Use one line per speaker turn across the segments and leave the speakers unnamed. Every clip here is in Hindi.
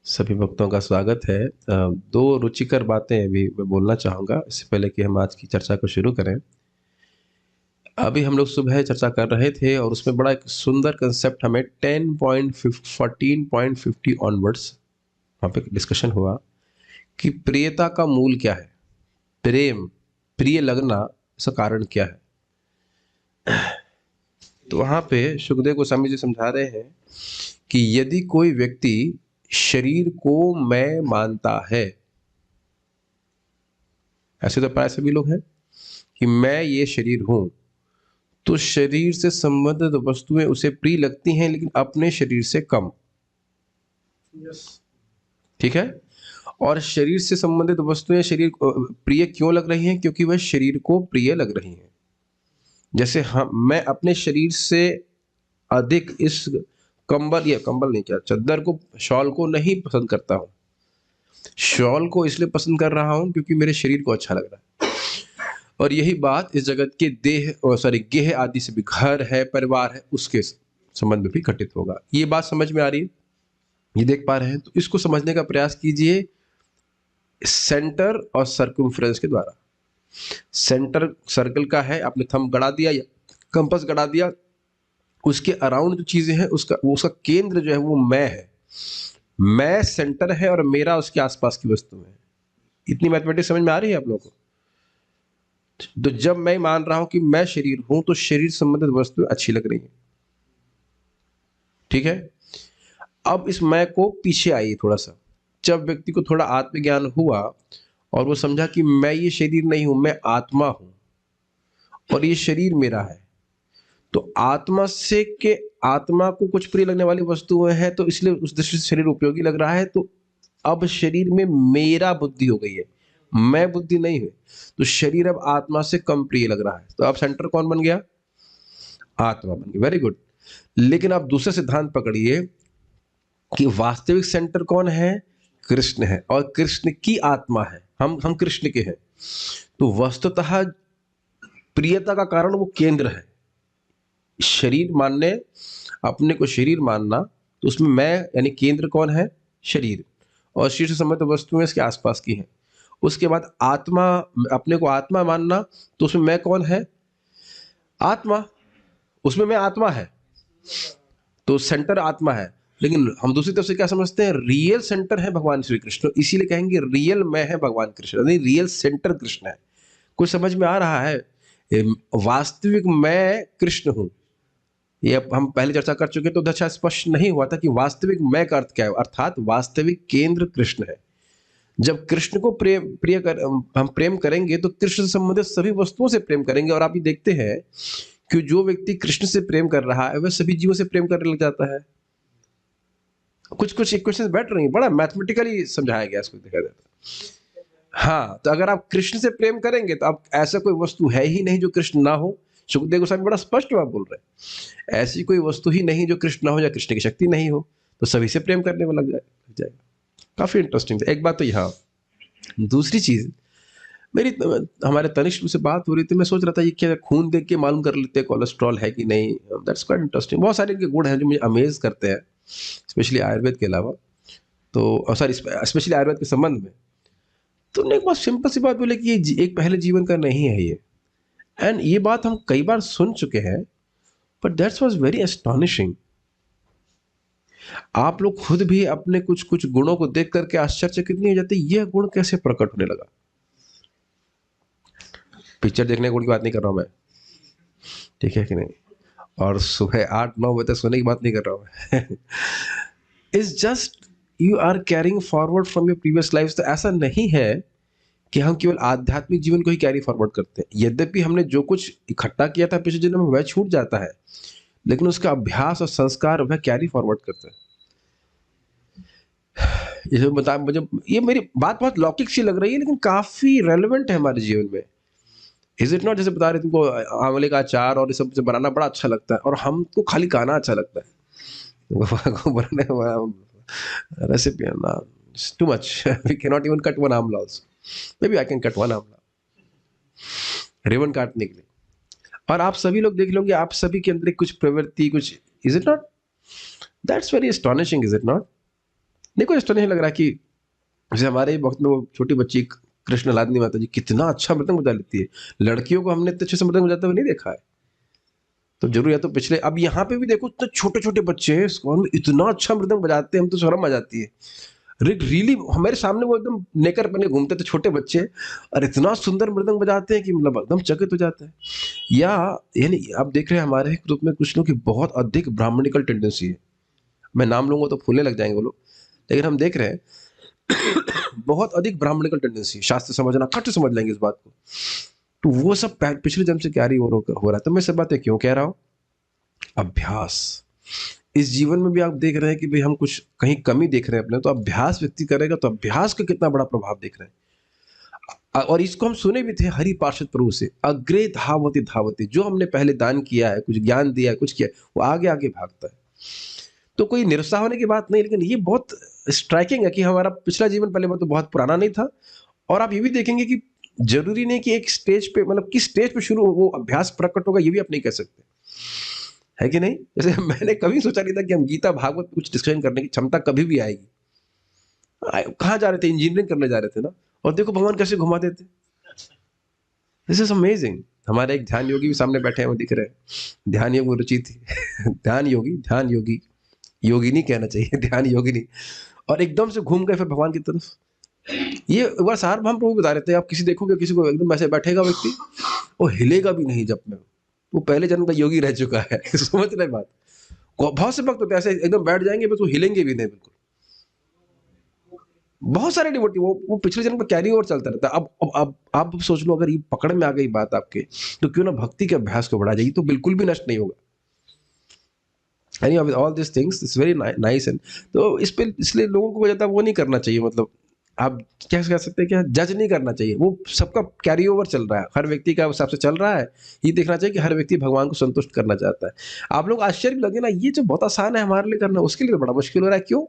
सभी भक्तों का स्वागत है। दो रुचिकर बातें अभी मैं बोलना चाहूँगा इससे पहले कि हम आज की चर्चा को शुरू करें। अभी हम लोग सुबह चर्चा कर रहे थे और उसमें बड़ा एक सुंदर कंसेप्ट हमें 14.50 ऑनवर्ड्स वहाँ पे डिस्कशन हुआ कि प्रियता का मूल क्या है। प्रेम, प्रिय लगना, इसका कारण क्या है। तो वहाँ पे सुखदेव गोस्वामी जी समझा रहे हैं कि यदि कोई व्यक्ति शरीर को मैं मानता है, ऐसे तो प्राय सभी लोग हैं कि मैं ये शरीर हूं, तो शरीर से संबंधित वस्तुएं उसे प्रिय लगती हैं लेकिन अपने शरीर से कम। ठीक है। और शरीर से संबंधित वस्तुएं शरीर को प्रिय क्यों लग रही हैं? क्योंकि वह शरीर को प्रिय लग रही हैं। जैसे हम मैं अपने शरीर से अधिक इस कंबल, या कंबल नहीं, क्या चादर को, शॉल को नहीं पसंद करता हूं। शॉल को इसलिए पसंद कर रहा हूं क्योंकि मेरे शरीर को अच्छा लग रहा है। और यही बात इस जगत के देह और सॉरी गेह आदि से भी, घर है, परिवार है, उसके संबंध में भी घटित होगा। ये बात समझ में आ रही है? ये देख पा रहे हैं? तो इसको समझने का प्रयास कीजिए सेंटर और सर्कमफ्रेंस के द्वारा। सेंटर सर्कल का है, आपने थंब गड़ा दिया या कंपास गड़ा दिया, उसके अराउंड जो चीजें हैं उसका केंद्र जो है वो मैं है। मैं सेंटर है और मेरा उसके आसपास की वस्तु है। इतनी मैथमेटिक्स समझ में आ रही है आप लोगों को? तो जब मैं मान रहा हूं कि मैं शरीर हूं तो शरीर संबंधित वस्तुएं अच्छी लग रही हैं। ठीक है। अब इस मैं को पीछे आइए थोड़ा सा। जब व्यक्ति को थोड़ा आत्मज्ञान हुआ और वो समझा कि मैं ये शरीर नहीं हूं, मैं आत्मा हूं और ये शरीर मेरा है, तो आत्मा से के आत्मा को कुछ प्रिय लगने वाली वस्तुएं हैं, तो इसलिए उस दृष्टि से शरीर उपयोगी लग रहा है। तो अब शरीर में मेरा बुद्धि हो गई है, मैं बुद्धि नहीं है, तो शरीर अब आत्मा से कम प्रिय लग रहा है। तो अब सेंटर कौन बन गया? आत्मा बन गई। Very good. लेकिन आप दूसरे सिद्धांत पकड़िए कि वास्तविक सेंटर कौन है? कृष्ण है, और कृष्ण की आत्मा है। हम कृष्ण के हैं। तो वस्तुतः प्रियता का कारण वो केंद्र है। शरीर मानने, अपने को शरीर मानना, तो उसमें मैं यानी केंद्र कौन है? शरीर। और शरीर से संबंधित वस्तुएं इसके आसपास की हैं। उसके बाद आत्मा, अपने को आत्मा मानना, तो उसमें मैं कौन है? आत्मा। उसमें मैं आत्मा है, तो सेंटर आत्मा है। लेकिन हम दूसरी तरफ से क्या समझते हैं? रियल सेंटर है भगवान श्री कृष्ण, इसीलिए कहेंगे रियल मैं है भगवान कृष्ण, यानी रियल सेंटर कृष्ण है। कुछ समझ में आ रहा है? वास्तविक मैं कृष्ण हूं। ये अब हम पहले चर्चा कर चुके, तो अच्छा स्पष्ट नहीं हुआ था कि वास्तविक मैं का अर्थ क्या है। अर्थात वास्तविक केंद्र कृष्ण है। जब कृष्ण को हम प्रेम करेंगे तो कृष्ण से संबंधित सभी वस्तुओं से प्रेम करेंगे। और आप ये देखते हैं कि जो व्यक्ति कृष्ण से प्रेम कर रहा है वह सभी जीवों से प्रेम करने लग जाता है। कुछ कुछ इक्वेशंस बैठ रही हैं, बड़ा मैथमेटिकली समझाया गया इसको, देखा जाता है। हाँ, तो अगर आप कृष्ण से प्रेम करेंगे तो आप, ऐसा कोई वस्तु है ही नहीं जो कृष्ण ना हो। सुखदेव गोस्वामी बड़ा स्पष्ट बात बोल रहे हैं, ऐसी कोई वस्तु ही नहीं जो कृष्ण ना हो या कृष्ण की शक्ति नहीं हो, तो सभी से प्रेम करने में लग जाएगा। काफी इंटरेस्टिंग था। एक बात तो यहाँ, दूसरी चीज, मेरी हमारे तनिष्क से बात हो रही थी, मैं सोच रहा था ये क्या खून देख के मालूम कर लेते हैं कोलेस्ट्रॉल है कि नहीं। That's quite interesting. बहुत सारे इनके गुण हैं जो मुझे अमेज करते हैं, स्पेशली आयुर्वेद के अलावा। तो सॉरी, स्पेशली आयुर्वेद के संबंध में। तो उन्होंने एक बहुत सिंपल सी बात बोले कि ये एक पहले जीवन का नहीं है ये। एंड ये बात हम कई बार सुन चुके हैं, but that's was very astonishing. आप लोग खुद भी अपने कुछ कुछ गुणों को देख करके आश्चर्यचकित नहीं हो जाते, यह गुण कैसे प्रकट होने लगा? पिक्चर देखने के गुण की बात नहीं कर रहा हूं मैं, ठीक है कि नहीं? और सुबह 8-9 बजे तक सोने की बात नहीं कर रहा हूं मैं। It's just you are carrying forward from your previous life. तो ऐसा नहीं है कि हम केवल आध्यात्मिक जीवन को ही कैरी फॉरवर्ड करते हैं। यद्यपि हमने जो कुछ इकट्ठा किया था पिछले जन्म में वह छूट जाता है, लेकिन उसका अभ्यास और संस्कार वह कैरी फॉरवर्ड करते हैं। ये जो बता, मुझे ये मेरी बात बहुत लौकिक सी लग रही है लेकिन काफी रेलेवेंट है हमारे जीवन में। Is it not? जैसे बता रहे तुमको आंवले का अचार और ये सब से बनाना बड़ा अच्छा लगता है, और हमको खाली खाना अच्छा लगता है। बनाने रेसिपी ना, too much. We can not even cut one amla also. Maybe I can cut one amla, ribbon काटने के लिए। और आप सभी लोग देख लोगे, आप सभी के अंदर कुछ प्रवृत्ति, कुछ, is it not? That's very astonishing, is it not? देखो इस तो नहीं लग रहा कि जैसे हमारे वक्त में वो छोटी बच्ची कृष्ण लादनी माता जी कितना अच्छा मृदंग बजा लेती है। लड़कियों को हमने इतने अच्छे से मृदंग बजाते हुए नहीं देखा है। तो जरूर या तो पिछले, अब यहाँ पे भी देखो इतने छोटे छोटे बच्चे हैं स्कूल में इतना अच्छा मृदंग बजाते हैं, हम तो शर्म आ जाती है। रियली हमारे सामने वो एकदम नेकर बने घूमते थे छोटे बच्चे, और इतना सुंदर मृदंग बजाते हैं कि मतलब एकदम चकित हो जाता है। या यानी आप देख रहे हैं हमारे ग्रुप में कुछ लोग की बहुत अधिक ब्राह्मणिकल टेंडेंसी है। मैं नाम लूंगा तो फूलने लग जाएंगे वो लोग, लेकिन हम देख रहे हैं बहुत अधिक ब्राह्मणिकल टेंडेंसी है, शास्त्र समझना खट समझ लेंगे इस बात को। तो वो सब पिछले जन्म से कैरी हो रहा है। तो मैं सब बातें क्यों कह रहा हूँ? अभ्यास। इस जीवन में भी आप देख रहे हैं कि भाई हम कुछ कहीं कमी देख रहे हैं अपने, तो अभ्यास व्यक्ति करेगा तो अभ्यास का कितना बड़ा प्रभाव देख रहे हैं। और इसको हम सुने भी थे हरि पार्षद प्रभु से, अग्रे धावती धावती, जो हमने पहले दान किया है, कुछ ज्ञान दिया है, कुछ किया है, वो आगे आगे भागता है। तो कोई निरुत्साह होने की बात नहीं, लेकिन ये बहुत स्ट्राइकिंग है कि हमारा पिछला जीवन पहले तो बहुत पुराना नहीं था। और आप ये भी देखेंगे कि जरूरी नहीं कि एक स्टेज पे, मतलब किस स्टेज पे शुरू वो अभ्यास प्रकट होगा, ये भी आप नहीं कह सकते, है कि नहीं? जैसे मैंने कभी सोचा नहीं था कि हम गीता भागवत पे कुछ डिस्कशन करने की क्षमता कभी भी आएगी। कहाँ जा रहे थे? इंजीनियरिंग करने जा रहे थे ना, और देखो भगवान कैसे घुमा देते। This is amazing. हमारे एक ध्यान योगी भी सामने बैठे हैं, वो दिख रहे हैं, ध्यान योग में रुचि थी। ध्यान योगी, योगिनी कहना चाहिए, ध्यान योगिनी। और एकदम से घूम गए फिर भगवान की तरफ। ये एक बार सार्वभौम प्रभु बता रहे थे, आप किसी देखोगे किसी को एकदम ऐसे बैठेगा व्यक्ति, वो हिलेगा भी नहीं जब में, वो पहले जन्म का योगी रह चुका है। समझ रहे बात? बहुत से भक्त होते हैं ऐसे एकदम बैठ जाएंगे, बस वो हिलेंगे भी नहीं बिल्कुल। बहुत सारे डिवोटी वो पिछले जन्म का कैरी ओवर चलता रहता है। अब आप सोच लो, अगर ये पकड़ में आ गई बात आपके, तो क्यों ना भक्ति के अभ्यास को बढ़ा जाए, तो बिल्कुल भी नष्ट नहीं होगा। Any all this things is very nice. And तो इस पे इसलिए लोगों को ज्यादा वो नहीं करना चाहिए, मतलब आप क्या कह सकते हैं, क्या जज नहीं करना चाहिए। वो सबका कैरी ओवर चल रहा है, हर व्यक्ति का हिसाब से चल रहा है। ये देखना चाहिए कि हर व्यक्ति भगवान को संतुष्ट करना चाहता है। आप लोग आश्चर्य भी लगे ना, ये जो बहुत आसान है हमारे लिए करना, उसके लिए तो बड़ा मुश्किल हो रहा है। क्यों?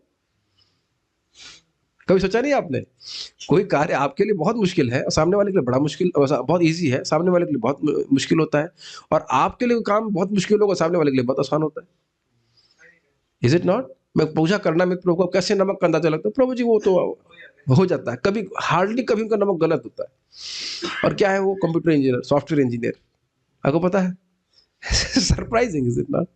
कभी सोचा नहीं आपने? कोई कार्य आपके लिए बहुत मुश्किल है और सामने वाले के लिए बड़ा मुश्किल, बहुत इजी है, सामने वाले के लिए बहुत मुश्किल होता है। और आपके लिए काम बहुत मुश्किल होगा, सामने वाले के लिए बहुत आसान होता है। Is it not? मैं पूजा करना मित्र प्रभु को कैसे नमक का अंदाजा लगता है, प्रभु जी वो तो हो जाता है। कभी हार्डली कभी उनका नमक गलत होता है। और क्या है वो? कंप्यूटर इंजीनियर, सॉफ्टवेयर इंजीनियर, आपको पता है। Surprising, is it not?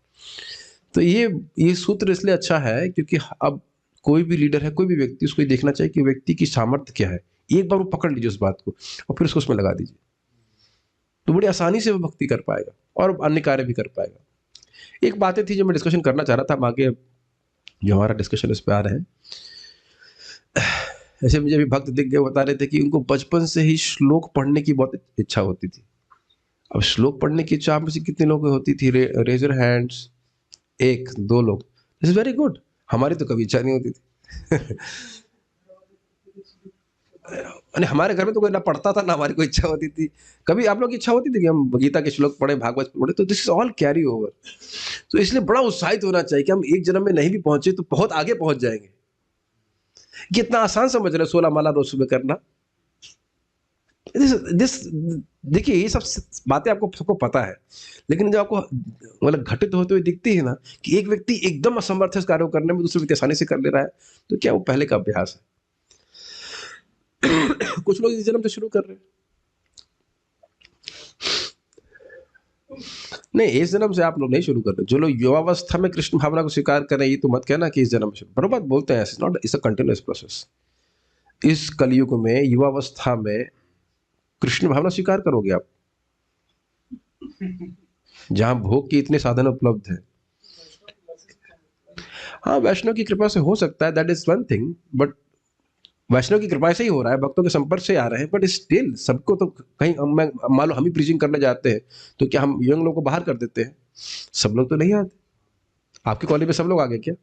तो ये सूत्र इसलिए अच्छा है क्योंकि अब कोई भी लीडर है, कोई भी व्यक्ति, उसको ये देखना चाहिए कि व्यक्ति की सामर्थ्य क्या है। एक बार वो पकड़ लीजिए उस बात को और फिर उसको उसमें लगा दीजिए, तो बड़ी आसानी से वो भक्ति कर पाएगा और अन्य कार्य भी कर पाएगा। एक बातें थी जो मैं डिस्कशन करना चाह रहा था, हम आगे जो हमारा डिस्कशन इस पे आ रहे हैं। ऐसे मुझे भी भक्त दिख गए, बता रहे थे कि उनको बचपन से ही श्लोक पढ़ने की बहुत इच्छा होती थी। अब श्लोक पढ़ने की इच्छा आप में से कितने लोगों को होती थी? Raise your hands. एक दो लोग, दिस इज वेरी गुड। हमारी तो कभी इच्छा नहीं होती थी। अरे हमारे घर में तो कोई ना पढ़ता था ना हमारी कोई इच्छा होती थी। कभी आप लोग की इच्छा होती थी कि हम गीता के श्लोक पढ़े, भागवत पढ़े? तो this is all carry over. तो इसलिए बड़ा उत्साहित होना चाहिए कि हम एक जन्म में नहीं भी पहुंचे तो बहुत आगे पहुंच जाएंगे। कितना आसान समझ रहे 16 माला रोज सुबह करना। दिस देखिए, ये सब बातें आपको सबको पता है, लेकिन जब आपको मतलब घटित होते हुए दिखती है ना कि एक व्यक्ति एकदम असमर्थ है इस कार्य को करने में, दूसरे व्यक्ति आसानी से कर ले रहा है, तो क्या वो पहले का अभ्यास है? कुछ लोग इस जन्म से शुरू कर रहे हैं। नहीं, इस जन्म से आप लोग नहीं शुरू कर रहे। जो लोग युवावस्था में कृष्ण भावना को स्वीकार कर रहे हैं, ये तो मत कहना कि इस जन्म से, बरोबर बोलते हैं, it's not, it's a continuous process. इस कलयुग में युवावस्था में कृष्ण भावना स्वीकार करोगे आप, जहां भोग के इतने साधन उपलब्ध हैं। हाँ, वैष्णव की कृपा से हो सकता है, that is one thing, but वैष्णव की कृपा से ही हो रहा है, भक्तों के संपर्क से आ रहे हैं, बट स्टिल सबको तो कहीं मान लो हम ही प्रीचिंग करने जाते हैं, तो क्या हम यंग लोगों को बाहर कर देते हैं? सब लोग तो नहीं आते। आपके कॉलेज में सब लोग आ गए क्या?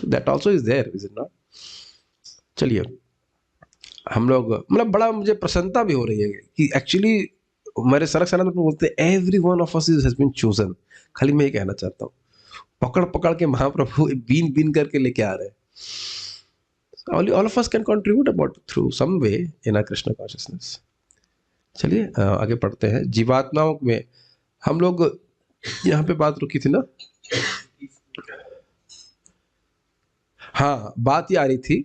That also is there, is it not? चलिए, हम लोग मतलब बड़ा मुझे प्रसन्नता भी हो रही है कि एक्चुअली मेरे सरक सनातन में बोलते हैं every one of us has been chosen. खाली मैं ये कहना चाहता हूँ, पकड़ पकड़ के महाप्रभु बीन बीन करके लेके आ रहे हैं। All of us can contribute about through some way in our Krishna consciousness. चलिए आगे पढ़ते हैं। जीवात्माओं में हम लोग यहाँ पे बात रुकी थी ना। हाँ, बात ये आ रही थी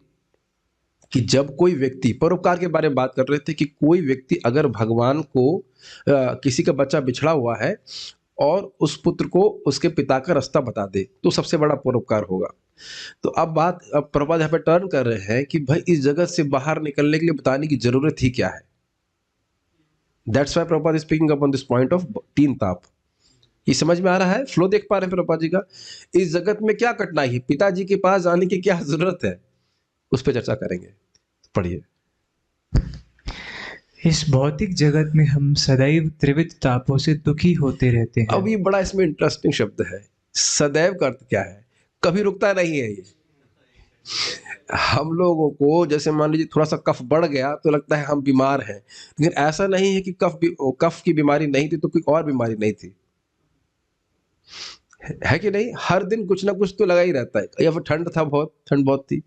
कि जब कोई व्यक्ति परोपकार के बारे में बात कर रहे थे कि कोई व्यक्ति अगर भगवान को किसी का बच्चा बिछड़ा हुआ है और उस पुत्र को उसके पिता का रास्ता बता दे तो सबसे बड़ा परोपकार होगा। तो अब प्रभुपाद यहाँ पे टर्न कर रहे हैं कि भाई इस जगत से बाहर निकलने के लिए बताने की जरूरत ही क्या है। That's why Prabhupada speaking upon this point of तीन ताप। ये समझ में आ रहा है, फ्लो देख पा रहे हैं प्रभुपाद जी का। इस जगत में क्या कठिनाई है, पिताजी के पास जाने की क्या जरूरत है, उस पर चर्चा करेंगे। पढ़िए।
इस भौतिक जगत में हम सदैव त्रिविध तापों से दुखी होते रहते हैं।
अब ये बड़ा इसमें इंटरेस्टिंग शब्द है, सदैव का अर्थ क्या है? कभी रुकता नहीं है ये। हम लोगों को जैसे मान लीजिए थोड़ा सा कफ बढ़ गया तो लगता है हम बीमार हैं, लेकिन ऐसा नहीं है कि कफ की बीमारी नहीं थी तो कोई और बीमारी नहीं थी, है कि नहीं? हर दिन कुछ ना कुछ तो लगा ही रहता है। या फिर ठंड बहुत थी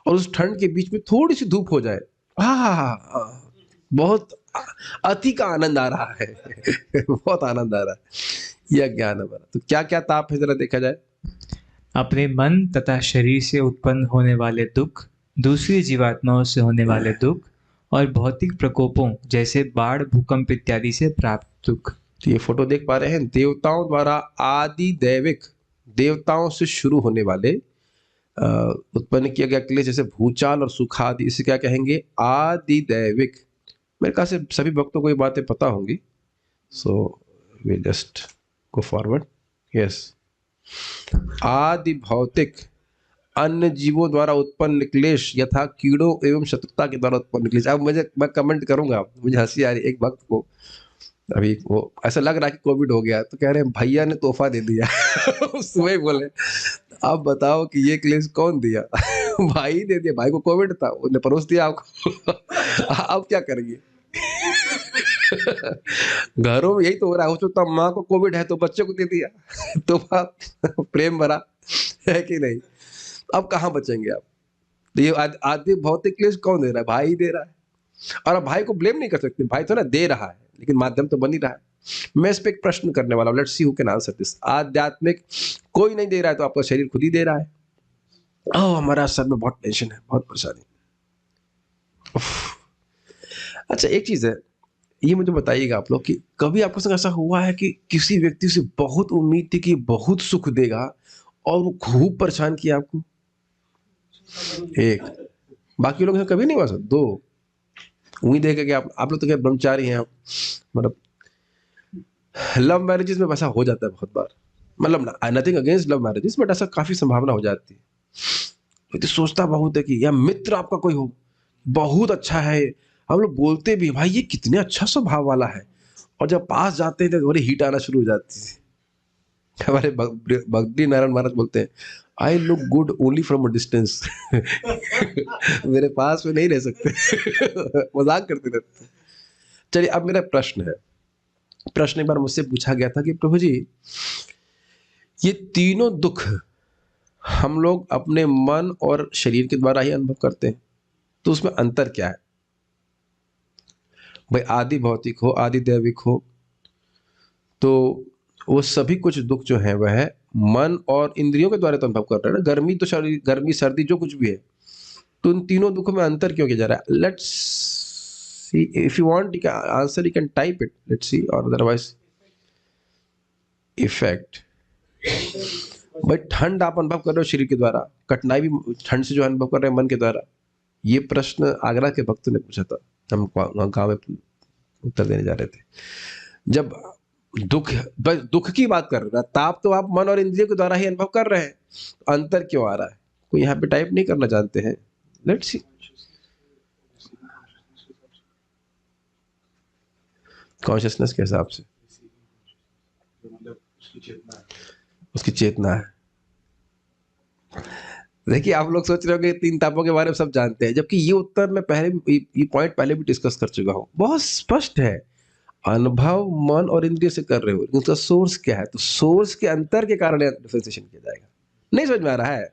और उस ठंड के बीच में थोड़ी सी धूप हो जाए, बहुत अति का आनंद आ रहा है। बहुत आनंद आ रहा है, यह ज्ञान हमारा। तो क्या क्या ताप है जरा देखा जाए।
अपने मन तथा शरीर से उत्पन्न होने वाले दुख, दूसरी जीवात्माओं से होने वाले दुख और भौतिक प्रकोपों जैसे बाढ़, भूकंप इत्यादि से प्राप्त दुख।
तो ये फोटो देख पा रहे हैं, देवताओं द्वारा आदि दैविक, देवताओं से शुरू होने वाले उत्पन्न किया गया क्लेश जैसे भूचाल और सुखादि, इसे क्या कहेंगे? आदि दैविक। मेरे ख्याल से सभी भक्तों को ये बातें पता होंगी। So we just go forward. Yes, आदि भौतिक अन्य जीवों द्वारा उत्पन्न क्लेश यथा कीड़ों एवं शत्रुता के द्वारा उत्पन्न क्लेश। अब मैं कमेंट करूंगा, मुझे हंसी आ रही। एक भक्त को अभी वो ऐसा लग रहा है कि कोविड हो गया, तो कह रहे हैं भैया ने तोहफा दे दिया। सुबह ही बोले आप बताओ कि ये क्लेश कौन दिया? भाई दे दिया, भाई को कोविड था, उसने परोस दिया आपको। आप क्या करेंगे? घरों में यही तो हो रहा है। हो सकता माँ को कोविड है तो बच्चे को दे दिया, तो प्रेम भरा, है कि नहीं? अब कहाँ बचेंगे आप? तो ये आदि भौतिक क्लेश कौन दे रहा है? भाई दे रहा है। और अब भाई को ब्लेम नहीं कर सकते, भाई तो ना दे रहा है, लेकिन माध्यम तो बन ही रहा है। मैं इस पे एक प्रश्न करने वाला हूँ, let's see who can answer this. आध्यात्मिक कोई नहीं दे रहा है तो आपका शरीर खुद ही दे रहा है। ओह, हमारा सर में बहुत टेंशन है, बहुत परेशानी। अच्छा, एक चीज है, ये मुझे बताइएगा आप लोग कि कभी आपके संग ऐसा हुआ है कि किसी व्यक्ति से बहुत उम्मीद थी कि बहुत सुख देगा और वो खूब परेशान किया आपको? एक, बाकी लोगों से कभी नहीं हुआ? सर दो, उम्मीद है कि आप लोग तो क्या ब्रह्मचारी हैं आप, मतलब लव मैरिजेस में वैसा हो जाता है बहुत बार। मतलब nothing against love marriages, but ऐसा काफी संभावना हो जाती है। तो सोचता बहुत है कि या मित्र आपका कोई हो बहुत अच्छा है, हम लोग बोलते भी भाई ये कितने अच्छा स्वभाव वाला है, और जब पास जाते हैं तो बड़ी हीट आना शुरू हो जाती है। हमारे भक्ति नारायण महाराज बोलते हैं I look good only from a distance. मेरे पास में नहीं रह सकते। मजाक करते रहते हैं। चलिए, अब मेरा प्रश्न है। प्रश्न एक बार मुझसे पूछा गया था कि प्रभु जी ये तीनों दुख हम लोग अपने मन और शरीर के द्वारा ही अनुभव करते हैं, तो उसमें अंतर क्या है? भाई आदि भौतिक हो, आदि दैविक हो, तो वो सभी कुछ दुख जो है वह मन और इंद्रियों के द्वारा तो अनुभव कर रहे हैं ना। गर्मी तो शरीर, गर्मी सर्दी जो कुछ भी है, तो इन तीनों दुखों में अंतर क्यों किया जा रहा है? Let's see, if you want you can answer, you can type it, let's see, और अदरवाइज इफेक्ट। भाई ठंड आप अनुभव कर रहे हो शरीर के द्वारा, कठिनाई भी ठंड से जो अनुभव कर रहे हैं मन के द्वारा। ये प्रश्न आगरा के भक्त ने पूछा था, हम गाँव में उत्तर देने जा रहे थे। जब दुख की बात कर रहे हैं, ताप तो आप मन और इंद्रियों के द्वारा ही अनुभव कर रहे हैं, तो अंतर क्यों आ रहा है? कोई यहाँ पे टाइप नहीं करना जानते हैं? लेट्स सी, कॉन्शियसनेस के हिसाब से उसकी चेतना है। देखिए, आप लोग सोच रहे हो कि तीन तापों के बारे में सब जानते हैं, जबकि ये उत्तर मैं ये पॉइंट पहले भी डिस्कस कर चुका हूँ। बहुत स्पष्ट है, अनुभव मन और इंद्रिय से कर रहे हो, लेकिन उसका सोर्स क्या है? तो सोर्स के अंतर के कारण डिफरेंशिएशन किया जाएगा। नहीं समझ में आ रहा है?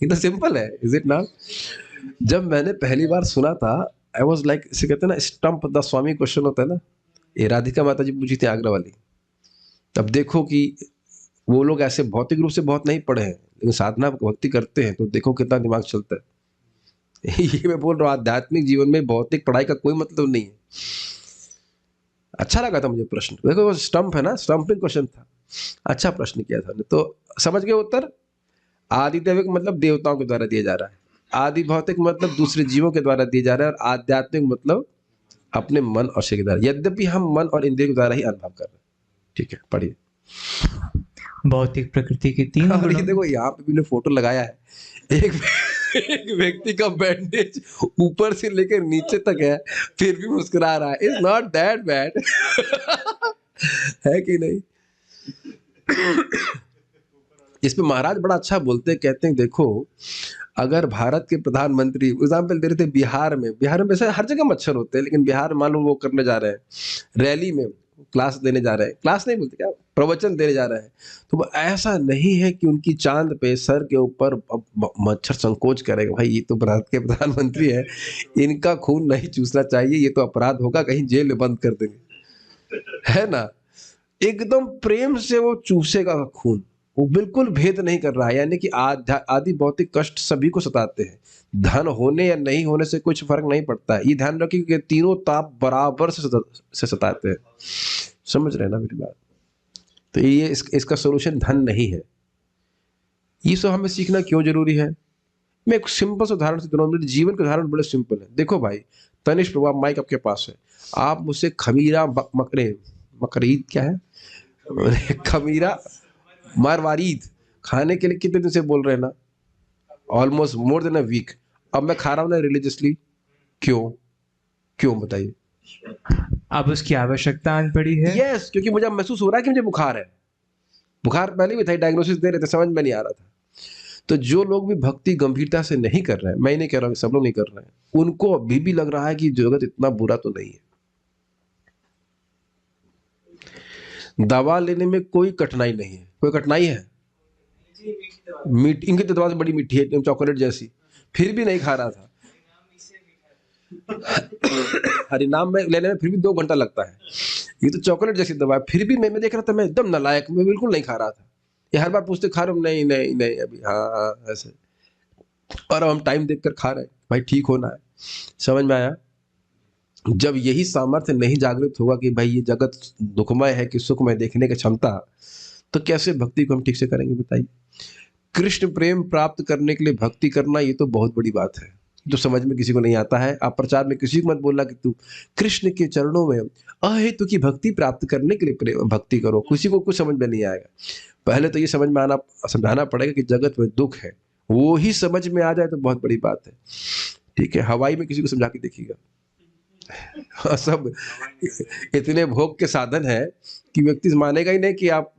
ये तो सिंपल है, इज इट नॉट? जब मैंने पहली बार सुना था, आई वॉज लाइक, इसे कहते हैं ना स्टम्प द स्वामी क्वेश्चन होता है ना, ये राधिका माता जी पूछी थी आगरा वाली। अब देखो कि वो लोग ऐसे भौतिक रूप से बहुत नहीं पढ़े हैं, लेकिन साधना भक्ति करते हैं तो देखो कितना दिमाग चलता है। ये मैं बोल रहा हूँ, आध्यात्मिक जीवन में भौतिक पढ़ाई का कोई मतलब नहीं है। अच्छा लगा था मुझे प्रश्न, देखो वो स्टंप है ना, स्टंपिंग क्वेश्चन था, अच्छा प्रश्न किया था। तो समझ गए उत्तर। आदि दैविक मतलब देवताओं के द्वारा दिया जा रहा है, आदि भौतिक मतलब दूसरे जीवों के द्वारा दिया जा रहा है, और आध्यात्मिक मतलब अपने मन और शरीर के द्वारा, यद्यपि हम मन और इंद्रिय के द्वारा ही अनुभव कर रहे हैं। ठीक है, पढ़िए।
भौतिक प्रकृति के 3
और ये
गुणों।
देखो यहाँ पे भी ने फोटो लगाया है, एक एक व्यक्ति का बैंडेज ऊपर से लेकर नीचे तक है, फिर भी मुस्कुरा रहा है। It's not that bad. है कि नहीं? इस पे महाराज बड़ा अच्छा बोलते हैं, कहते हैं देखो अगर भारत के प्रधानमंत्री, एग्जाम्पल दे रहे थे बिहार में वैसे हर जगह मच्छर होते हैं, लेकिन बिहार मान लो वो करने जा रहे हैं रैली में, क्लास देने जा रहे हैं, क्लास नहीं बोलते क्या, प्रवचन देने जा रहे हैं, तो वो ऐसा नहीं है कि उनकी चांद पे सर के ऊपर मच्छर संकोच करेगा, भाई ये तो भारत के प्रधानमंत्री है, इनका खून नहीं चूसना चाहिए, ये तो अपराध होगा, कहीं जेल में बंद कर देंगे, है ना? एकदम प्रेम से वो चूसेगा खून, वो बिल्कुल भेद नहीं कर रहा है। यानी कि आदि भौतिक कष्ट सभी को सताते हैं, धन होने या नहीं होने से कुछ फर्क नहीं पड़ता है। ये ध्यान रखिए कि तीनों ताप बराबर से सताते हैं। समझ रहे हैं ना मेरी बात? तो ये इसका सोल्यूशन धन नहीं है। ये सब हमें सीखना क्यों जरूरी है? मैं एक सिंपल सा उदाहरण से दे रहा हूँ, मेरे जीवन का उदाहरण बड़े सिंपल है। देखो भाई तनिष्क प्रभा, माइक आपके पास है, आप मुझसे खमीरा मकरीद क्या है खमीरा मारवारीद खाने के लिए कितने दिन से बोल रहे हैं ना, almost more than a week. अब मैं खा रहा हूँ ना रिलीजियसली, क्यों? क्यों बताइए?
अब उसकी आवश्यकता आन पड़ी है।
यस, क्योंकि मुझे महसूस हो रहा है कि मुझे बुखार है। बुखार पहले भी था, डायग्नोसिस दे रहे थे, समझ में नहीं आ रहा था। तो जो लोग भी भक्ति गंभीरता से नहीं कर रहे हैं, मैं नहीं कह रहा हूँ सब लोग नहीं कर रहे हैं, उनको अभी भी लग रहा है कि जगत इतना बुरा तो नहीं है। दवा लेने में कोई कठिनाई नहीं है। कोई कठिनाई है? इनकी तो दवा से बड़ी मीठी है, चॉकलेट जैसी, फिर भी नहीं खा रहा था। हरिनाम में लेने में फिर भी 2 घंटा लगता है, ये तो चॉकलेट जैसी दवा है, फिर भी मैं देख रहा था, मैं एकदम नालायक, मैं बिल्कुल नहीं खा रहा था। ये हर बार पूछते खा रहे हो? नहीं नहीं नहीं अभी, हाँ हाँ ऐसे। और अब हम टाइम देखकर खा रहे हैं, भाई ठीक होना है। समझ में आया? जब यही सामर्थ्य नहीं जागृत होगा कि भाई ये जगत दुखमय है कि सुखमय देखने की क्षमता, तो कैसे भक्ति को हम ठीक से करेंगे बताइए? कृष्ण प्रेम प्राप्त करने के लिए भक्ति करना, ये तो बहुत बड़ी बात है, जो समझ में किसी को नहीं आता है। आप प्रचार में किसी को मत बोलना कि तू कृष्ण के चरणों में अहेतु की भक्ति प्राप्त करने के लिए भक्ति करो, किसी को कुछ समझ में नहीं आएगा। पहले तो ये समझाना पड़ेगा कि जगत में दुख है, वो ही समझ में आ जाए तो बहुत बड़ी बात है। ठीक है, हवाई में किसी को समझा के देखिएगा, सब इतने भोग के साधन है कि व्यक्ति मानेगा ही नहीं कि आप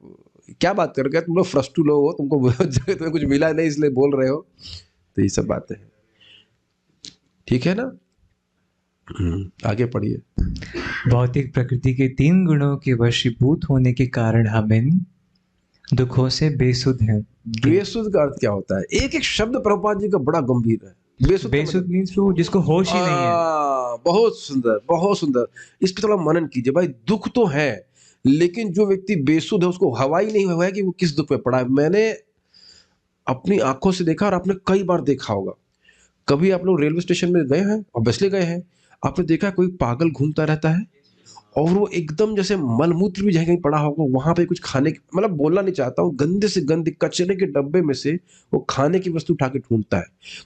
क्या बात कर रहे हो, तुम लोग फ्रस्टू लोग हो, तुमको तुम्हें कुछ मिला नहीं इसलिए बोल रहे हो। तो ये सब बातें हैं, ठीक है ना? आगे पढ़िए।
भौतिक प्रकृति के 3 गुणों के वशीभूत होने के कारण हम इन दुखों से बेसुध हैं।
बेसुध का अर्थ क्या होता है? एक एक शब्द प्रभुपाद जी का बड़ा गंभीर है।
बेसुध मीन्स वो जिसको होश ही नहीं है।
बहुत सुंदर, बहुत सुंदर। इस पे थोड़ा मनन कीजिए भाई। दुख तो है, लेकिन जो व्यक्ति बेसुध है उसको हवा ही नहीं हुआ है कि वो किस दुख में पड़ा है। मैंने अपनी आंखों से देखा, और आपने कई बार देखा होगा। कभी आप लोग रेलवे स्टेशन में गए हैं, ऑब्वियसली गए हैं, आपने देखा कोई पागल घूमता रहता है और वो एकदम जैसे मलमूत्र भी जहाँ कहीं पड़ा होगा वहां पे कुछ खाने की, मतलब बोलना नहीं चाहता हूँ, गंदे से गंदे कचरे के डब्बे में से वो खाने की वस्तु उठा के ढूंढता है।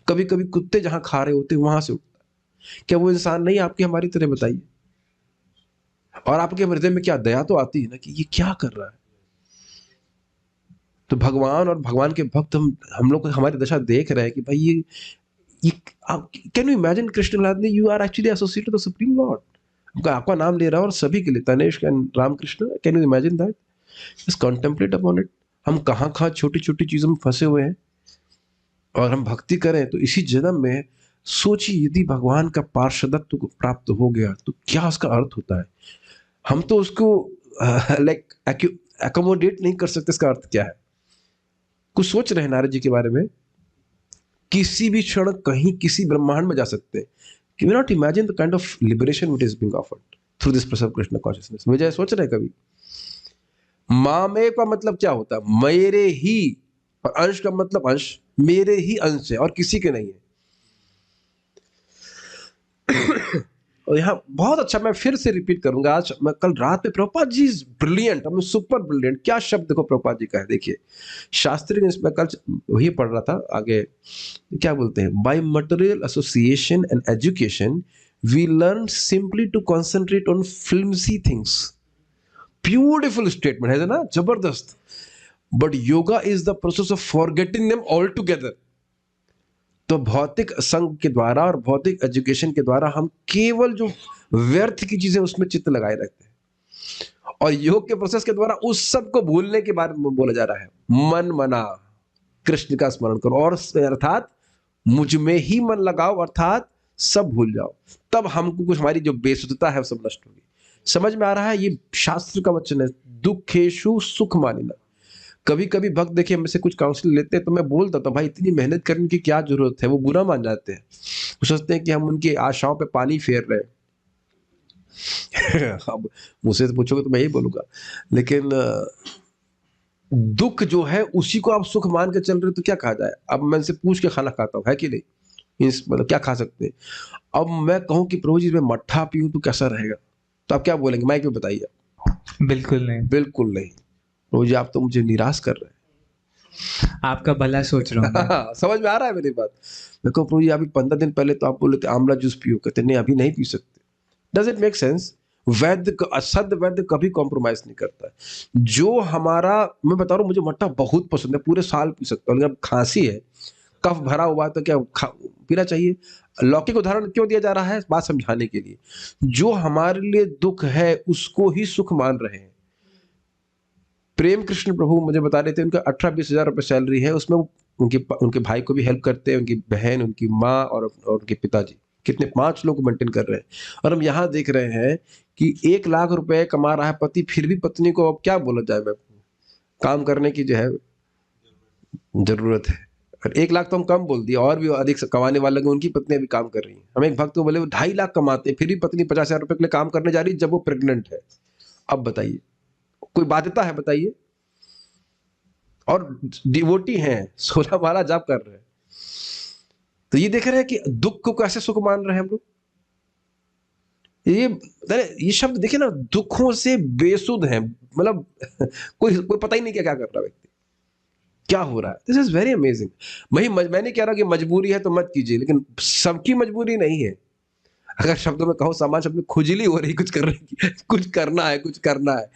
कभी कभी कुत्ते जहां खा रहे होते हैं वहां से उठता है। क्या वो इंसान नहीं आपकी हमारी तरह? बताइए। और आपके हृदय में क्या दया तो आती है ना कि ये क्या कर रहा है। तो भगवान और भगवान के भक्त हम लोग हमारी दशा देख रहे हैं कि भाई ये कैन यू इमेजिन कृष्ण ने, you are actually associated with the supreme lord. आपका नाम ले रहा है और सभी के लिए Tanesh and Ramakrishna, can you imagine that? Just contemplate upon it. हम कहाँ कहाँ छोटी छोटी चीजों में फंसे हुए हैं, और हम भक्ति करें तो इसी जन्म में सोचिए यदि भगवान का पार्षदत्व को प्राप्त हो गया तो क्या उसका अर्थ होता है। हम तो उसको लाइक एकोमोडेट नहीं कर सकते। इसका अर्थ क्या है? कुछ सोच रहे हैं नारद जी के बारे में? किसी भी क्षण कहीं किसी ब्रह्मांड में जा सकते हैं। Can you not imagine the kind of liberation which is being offered through this process of Krishna consciousness? मुझे सोच रहे हैं कभी? मामे का मतलब क्या होता है? मेरे ही और अंश का मतलब अंश मेरे ही अंश है और किसी के नहीं है। और यहाँ बहुत अच्छा, मैं फिर से रिपीट करूंगा, आज मैं कल रात में, Prabhupada ji is brilliant, I mean super brilliant. क्या शब्द देखो प्रभुपाद जी का है, देखिए शास्त्री ने, मैं कल वही पढ़ रहा था आगे, क्या बोलते हैं, by material association and education we learn simply to concentrate on flimsy things. Beautiful statement है ना, जबरदस्त। But yoga is the process of forgetting them all together. तो भौतिक संघ के द्वारा और भौतिक एजुकेशन के द्वारा हम केवल जो व्यर्थ की चीजें उसमें चित्त लगाए रहते हैं, और योग के प्रोसेस के द्वारा उस सब को भूलने के बारे में बोला जा रहा है। मन मना, कृष्ण का स्मरण करो, और अर्थात मुझ में ही मन लगाओ, अर्थात सब भूल जाओ, तब हमको कुछ, हमारी जो बेसुधता है वो सब नष्ट होगी। समझ में आ रहा है, ये शास्त्र का वचन है, दुखेशु सुख मानिना। कभी कभी भक्त देखिए हमसे कुछ काउंसलिंग लेते हैं तो मैं बोलता था, भाई इतनी मेहनत करने की क्या जरूरत है। वो बुरा मान जाते हैं, वो सोचते हैं कि हम उनकी आशाओं पे पानी फेर रहे हैं। अब मुझसे तो पूछोगे तो मैं यही बोलूंगा, लेकिन दुख जो है उसी को आप सुख मान के चल रहे हो तो क्या कहा जाए। अब मैं इनसे पूछ के खाना खाता हूँ, है कि नहीं, इस मतलब क्या खा सकते हैं। अब मैं कहूँ कि प्रभु जी मैं मट्ठा पीऊँ तो कैसा रहेगा, तो आप क्या बोलेंगे, मैं क्यों बताइए।
बिल्कुल नहीं,
बिल्कुल नहीं प्रभु जी, आप तो मुझे निराश कर रहे हैं।
आपका भला सोच रहा हूँ मैं।
समझ में आ रहा है मेरी बात। मैं कहूँ प्रभु जी अभी 15 दिन पहले तो आप बोले थे आंवला जूस पियो, कहते नहीं अभी नहीं पी सकते। Does it make sense. वैद्य, असद वैद्य कभी कॉम्प्रोमाइज नहीं करता है। जो हमारा, मैं बता रहा हूँ मुझे मट्ठा बहुत पसंद है, पूरे साल पी सकता हूँ, लेकिन अब खांसी है, कफ भरा हुआ है तो क्या पीना चाहिए। लौकिक उदाहरण क्यों दिया जा रहा है, बात समझाने के लिए। जो हमारे लिए दुख है उसको ही सुख मान रहे हैं। प्रेम कृष्ण प्रभु मुझे बता रहे थे, उनका 18-20 हजार रुपये सैलरी है, उसमें वो उनके भाई को भी हेल्प करते हैं, उनकी बहन, उनकी माँ और उनके पिताजी, कितने 5 लोग मेंटेन कर रहे हैं। और हम यहाँ देख रहे हैं कि 1 लाख रुपए कमा रहा है पति, फिर भी पत्नी को अब क्या बोला जाए, मैं काम करने की जो है जरूरत है। और 1 लाख तो हम कम बोल दिया, और भी अधिक कमाने वाले लोग, उनकी पत्नियां भी काम कर रही हैं। हम एक भक्त को बोले वो 2.5 लाख कमाते हैं, फिर भी पत्नी 50 हजार रुपए के लिए काम करने जा रही है जब वो प्रेग्नेंट है। अब बताइए कोई बाध्यता है, बताइए। और डिवोटी हैं, 16 माला जाप कर रहे हैं, तो ये देख रहे हैं कि दुख को कैसे सुख मान रहे हैं हम लोग। ये शब्द देखिए ना, दुखों से बेसुध है, मतलब कोई कोई पता ही नहीं क्या क्या कर रहा व्यक्ति, क्या हो रहा है। This is very amazing. मैंने कह रहा कि मजबूरी है तो मत कीजिए, लेकिन सबकी मजबूरी नहीं है। अगर शब्दों में कहो, सामान्य शब्द में, खुजली हो रही कुछ करने की, कुछ करना है, कुछ करना है,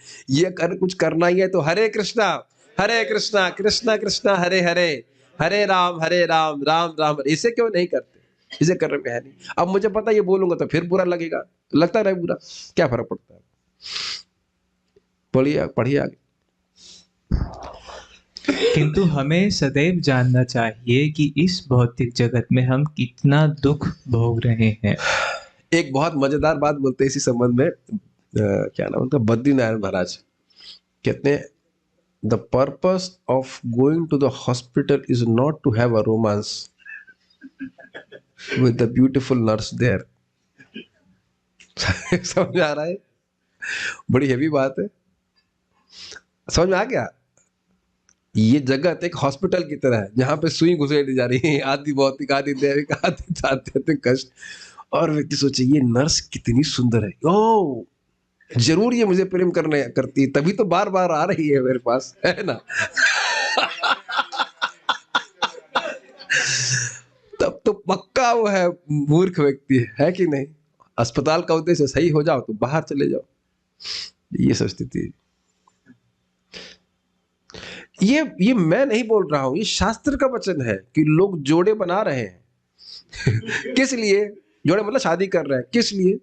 कुछ करना ही है, तो हरे कृष्णा कृष्णा कृष्णा हरे हरे, हरे राम राम राम हरे। इसे क्यों नहीं करते, इसे कर रहे हैं नहीं। अब मुझे पता ये बोलूंगा तो फिर बुरा लगेगा, तो लगता रहे बुरा, क्या फर्क पड़ता है। पढ़िए पढ़िए आगे।
किंतु हमें सदैव जानना चाहिए कि इस भौतिक जगत में हम कितना दुख भोग रहे हैं।
एक बहुत मजेदार बात बोलते हैं इसी संबंध में, क्या नाम उनका, बद्रीनारायण महाराज कहते हैं, the purpose of going to the hospital is not to have a romance with the beautiful nurse there. समझ आ रहा है, बड़ी हेवी बात है, समझ में आ गया। ये जगत एक हॉस्पिटल की तरह है जहां पे सुई घुसेड़ी जा रही है, आदि भौतिक, आदि दैविक, आदि आध्यात्मिक कष्ट। और व्यक्ति सोचे ये नर्स कितनी सुंदर है, ओ जरूर ये मुझे प्रेम करती है, तभी तो बार बार आ रही है मेरे पास, है ना। तब तो पक्का वो है मूर्ख व्यक्ति, है कि नहीं। अस्पताल का उद्देश्य सही हो जाओ तो बाहर चले जाओ, ये सब स्थिति है। ये मैं नहीं बोल रहा हूं, ये शास्त्र का वचन है कि लोग जोड़े बना रहे हैं। किस लिए जोड़े, मतलब शादी कर रहे हैं, किस लिए,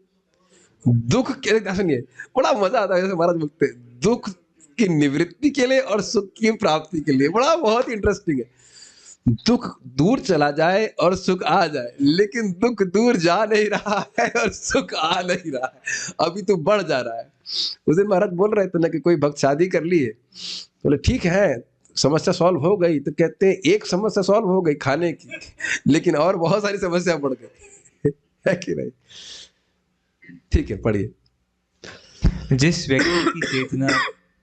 दुख के, सुनिए बड़ा मजा आता है, जैसे महाराज बोलते हैं, दुख की निवृत्ति के लिए और सुख की प्राप्ति के लिए। बड़ा बहुत इंटरेस्टिंग है। दुख दूर चला जाए और सुख आ जाए, लेकिन दुख दूर जा नहीं रहा है और सुख आ नहीं रहा है, अभी तो बढ़ जा रहा है। उस दिन महाराज बोल रहे थे ना कि कोई भक्त शादी कर लिए, बोले ठीक है समस्या सॉल्व हो गई, तो कहते हैं एक समस्या सॉल्व हो गई खाने की, लेकिन और बहुत सारी समस्या बढ़ गई। है कि नहीं। ठीक है पढ़िए।
जिस व्यक्ति की चेतना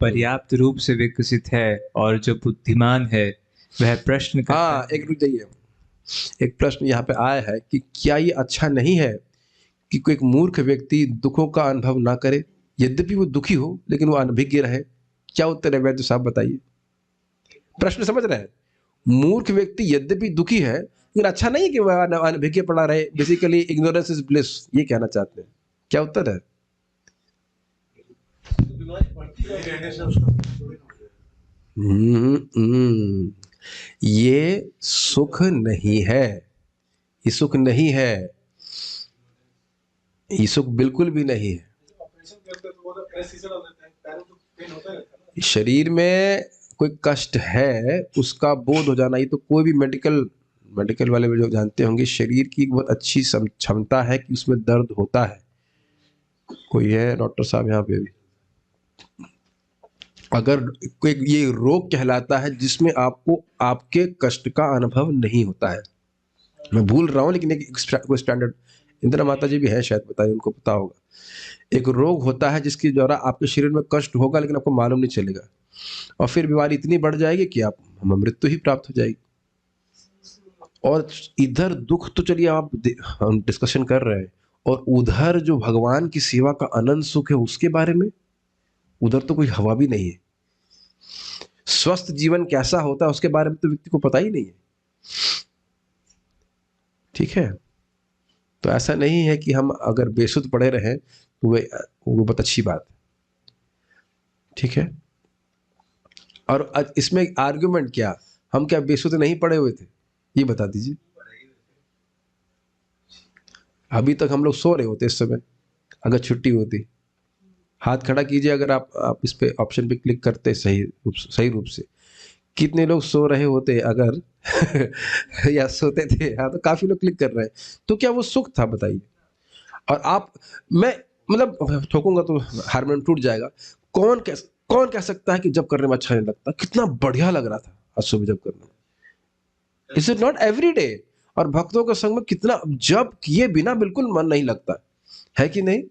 पर्याप्त रूप से विकसित है और जो बुद्धिमान है, वह प्रश्न करता
हाँ,
है।
एक रुक जाइए, एक प्रश्न यहाँ पे आया है कि क्या ये अच्छा नहीं है कि कोई एक मूर्ख व्यक्ति दुखों का अनुभव ना करे, यद्यपि वो दुखी हो लेकिन वो अनभिज्ञ रहे? क्या उत्तर है वैद्य साहब, बताइए। प्रश्न समझ रहे हैं? मूर्ख व्यक्ति यद्यपि दुखी है लेकिन अच्छा नहीं है कि वह अनभिज्ञ पड़ा रहे। बेसिकली इग्नोरेंस इज ब्लिस, ये कहना चाहते हैं। क्या उत्तर है? हम्म, ये सुख नहीं है, ये सुख नहीं है, ये सुख बिल्कुल भी नहीं है। शरीर में कोई कष्ट है उसका बोध हो जाना, ये तो कोई भी मेडिकल मेडिकल वाले भी जो जानते होंगे, शरीर की बहुत अच्छी क्षमता है कि उसमें दर्द होता है। कोई है डॉक्टर साहब यहाँ पे भी? अगर कोई ये रोग कहलाता है जिसमें आपको आपके कष्ट का अनुभव नहीं होता है। मैं भूल रहा हूँ लेकिन एक कोई स्टैंडर्ड, इंदिरा माता जी भी है शायद, बताइए, उनको पता होगा। एक रोग होता है जिसके द्वारा आपके शरीर में कष्ट होगा लेकिन आपको मालूम नहीं चलेगा, और फिर बीमारी इतनी बढ़ जाएगी कि आप मृत्यु ही प्राप्त हो जाएगी। और इधर दुख तो चलिए आप हम डिस्कशन कर रहे हैं, और उधर जो भगवान की सेवा का अनंत सुख है उसके बारे में, उधर तो कोई हवा भी नहीं है। स्वस्थ जीवन कैसा होता है उसके बारे में तो व्यक्ति को पता ही नहीं है। ठीक है, तो ऐसा नहीं है कि हम अगर बेसुध पड़े रहें तो वो बहुत अच्छी बात है। ठीक है, और इसमें आर्गुमेंट क्या, हम क्या बेसुध नहीं पड़े हुए थे? ये बता दीजिए। अभी तक हम लोग सो रहे होते इस समय अगर छुट्टी होती। हाथ खड़ा कीजिए अगर आप इस पे ऑप्शन पे क्लिक करते सही रूप से। कितने लोग सो रहे होते अगर या सोते थे? हाँ, तो काफी लोग क्लिक कर रहे हैं। तो क्या वो सुख था, बताइए? और आप, मैं मतलब ठोकूंगा तो हारमोनियम टूट जाएगा। कौन कह सकता है कि जब करने में अच्छा नहीं लगता? कितना बढ़िया लग रहा था आज सुबह जब करने में। Is it not every day? और भक्तों के संग में कितना जब किए बिना बिल्कुल मन नहीं लगता है कि नहीं?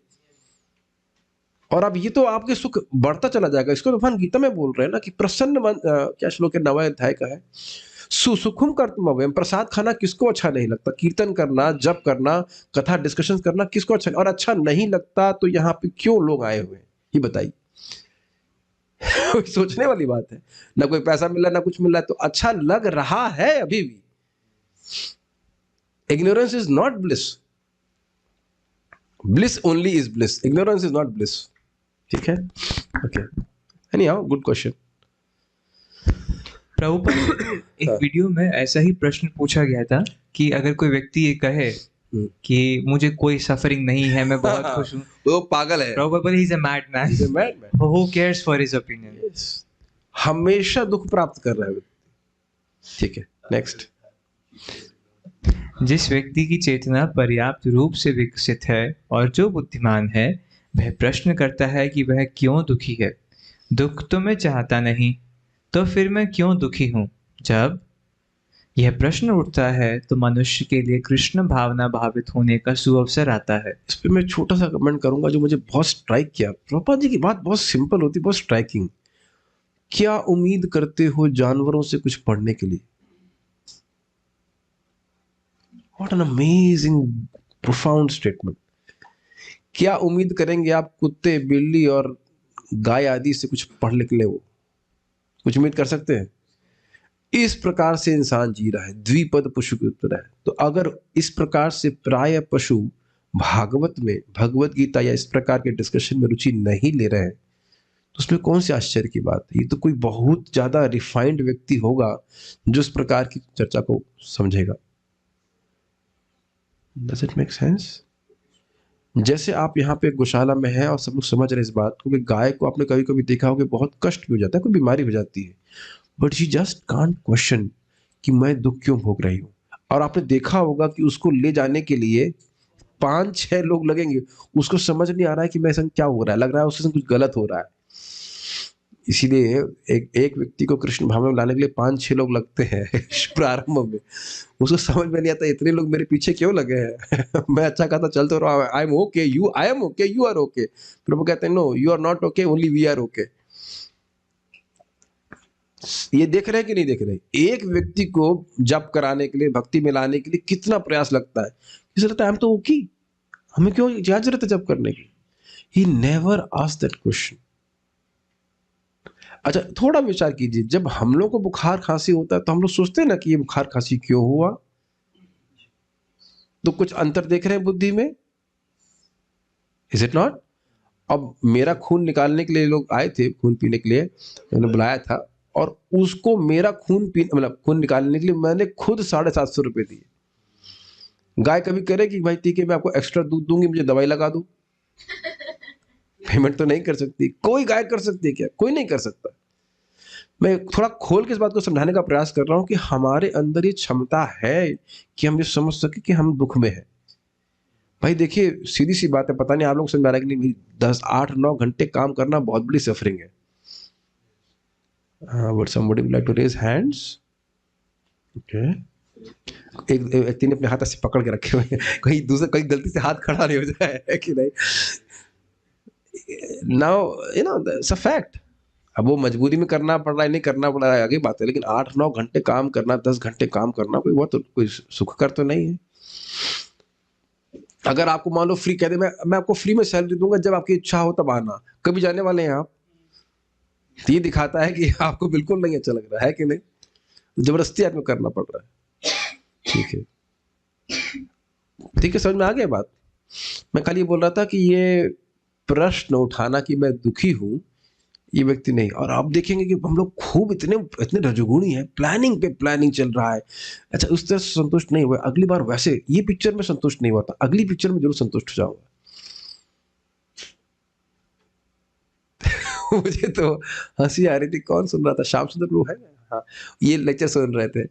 और अब ये तो आपके सुख बढ़ता चला जाएगा। इसको तो भगवान गीता में बोल रहे हैं ना कि प्रसन्न मन, क्या श्लोक है, 9वें अध्याय का है, सुसुखम कर्तुम अव्ययम। प्रसाद खाना किसको अच्छा नहीं लगता? कीर्तन करना, जप करना, कथा डिस्कशन करना किसको अच्छा, और अच्छा नहीं लगता तो यहाँ पे क्यों लोग आए हुए हैं, ये बताइए। सोचने वाली बात है। ना कोई पैसा मिल रहा है ना कुछ मिल रहा है, तो अच्छा लग रहा है अभी भी। Ignorance is not bliss, bliss only is bliss, ignorance is not bliss. ठीक है, okay, any how, good question.
Prabhupada एक वीडियो में ऐसा ही प्रश्न पूछा गया था कि अगर कोई व्यक्ति ये कहे कि मुझे कोई सफरिंग नहीं है, मैं बहुत खुश हूँ,
वो पागल है।
Prabhupada he is a mad man,
He's a madman.
Who cares for his opinion.
Yes. हमेशा दुख प्राप्त कर रहा है व्यक्ति। ठीक है, नेक्स्ट।
जिस व्यक्ति की चेतना पर्याप्त रूप से विकसित है और जो बुद्धिमान है, वह प्रश्न करता है कि वह क्यों दुखी है। दुख तो मैं चाहता नहीं, तो फिर मैं क्यों दुखी हूँ? जब यह प्रश्न उठता है तो मनुष्य के लिए कृष्ण भावना भावित होने का सुअवसर आता है।
इस पे मैं छोटा सा कमेंट करूंगा जो मुझे बहुत स्ट्राइक किया। प्रभुपाद जी की बात बहुत सिंपल होती, बहुत स्ट्राइकिंग। क्या उम्मीद करते हो जानवरों से कुछ पढ़ने के लिए? What an amazing profound statement. क्या उम्मीद करेंगे आप कुत्ते, बिल्ली और गाय आदि से कुछ पढ़ने के लिए? वो कुछ उम्मीद कर सकते हैं? इस प्रकार से इंसान जी रहा है, द्विपद पशु की उत्तर है। तो अगर इस प्रकार से प्राय पशु भागवत में, भगवत गीता या इस प्रकार के डिस्कशन में रुचि नहीं ले रहे हैं, तो उसमें कौन सी आश्चर्य की बात है? ये तो कोई बहुत ज्यादा रिफाइंड व्यक्ति होगा जो इस प्रकार की चर्चा को समझेगा। Does it make sense? जैसे आप यहाँ पे गौशाला में हैं और सब लोग समझ रहे हैं इस बात को कि गाय को आपने कभी कभी देखा होगा बहुत कष्ट भी हो जाता है, कोई बीमारी हो जाती है, but she just can't question कि मैं दुख क्यों भोग रही हूँ। और आपने देखा होगा कि उसको ले जाने के लिए 5-6 लोग लगेंगे। उसको समझ नहीं आ रहा है कि मेरे संग क्या हो रहा है, लग रहा है उसके संग कुछ गलत हो रहा है। इसीलिए एक व्यक्ति को कृष्ण भाव में लाने के लिए 5-6 लोग लगते हैं प्रारंभ में। उसको समझ में नहीं आता इतने लोग मेरे पीछे क्यों लगे हैं। मैं अच्छा खाता चल तो रहा, I am okay, I am okay, you are okay. प्रभु कहते हैं no, you are not okay, only we are okay. ये देख रहे हैं कि नहीं देख रहे? एक व्यक्ति को जप कराने के लिए, भक्ति में लाने के लिए कितना प्रयास लगता है। इसे लगता है हम तो ओके, हमें क्यों क्या जरूरत है जप करने की? He never asked that question. अच्छा, थोड़ा विचार कीजिए, जब हम लोग को बुखार खांसी होता है तो हम लोग सोचते हैं ना कि ये बुखार खांसी क्यों हुआ? तो कुछ अंतर देख रहे हैं बुद्धि में, इज इट नॉट? अब मेरा खून निकालने के लिए लोग आए थे, खून पीने के लिए मैंने बुलाया था, और उसको मेरा खून पी मतलब खून निकालने के लिए मैंने खुद 750 रुपये दिए। गाय कभी करे कि भाई ठीक है मैं आपको एक्स्ट्रा दूध दूंगी, मुझे दवाई लगा दो? पेमेंट तो नहीं कर सकती। कोई गाय कर सकती है क्या? कोई नहीं कर सकता। मैं थोड़ा खोल के इस बात को समझाने का प्रयास कर रहा हूं कि हमारे अंदर ये क्षमता है कि हम ये समझ सके कि हम दुख में हैं। भाई देखिए, सीधी सी बात है, पता नहीं आप लोग समझ आ रहा है कि नहीं, 10 8 9 घंटे काम करना बहुत बड़ी सफरिंग है। would somebody would like to raise hands? Okay. एक व्यक्ति ने अपने हाथ ऐसे पकड़ के रखे हुए हैं, कहीं दूसरा कहीं गलती से हाथ खड़ा नहीं हो जाए, है कि नहीं? Now you know it's a fact. अब वो मजबूरी में करना पड़ रहा है, नहीं करना पड़ रहा है, आगे बात है, लेकिन 8 9 घंटे काम करना, 10 घंटे काम करना कोई बहुत कोई सुख कर तो नहीं है। अगर आपको मान लो फ्री कह दे, मैं आपको फ्री में सैलरी दूंगा, जब आपकी इच्छा हो तब आना, कभी जाने वाले हैं आप? तो ये दिखाता है कि आपको बिल्कुल नहीं अच्छा लग रहा है कि नहीं, जबरदस्ती आपको करना पड़ रहा है। ठीक है, ठीक है, समझ में आ गया बात? मैं खाली ये बोल रहा था कि ये प्रश्न उठाना कि मैं दुखी हूं, ये व्यक्ति नहीं। और आप देखेंगे कि हम लोग खूब इतने इतने रजोगुणी हैं, प्लानिंग पे प्लानिंग चल रहा है। अच्छा, उस तरह से संतुष्ट नहीं हुआ, अगली बार वैसे ये पिक्चर में संतुष्ट नहीं हुआ था, अगली पिक्चर में जरूर संतुष्ट हो जाऊंगा। मुझे तो हंसी आ रही थी, कौन सुन रहा था? श्याम सुंदर लोग है, हाँ, ये लेक्चर सुन रहे थे,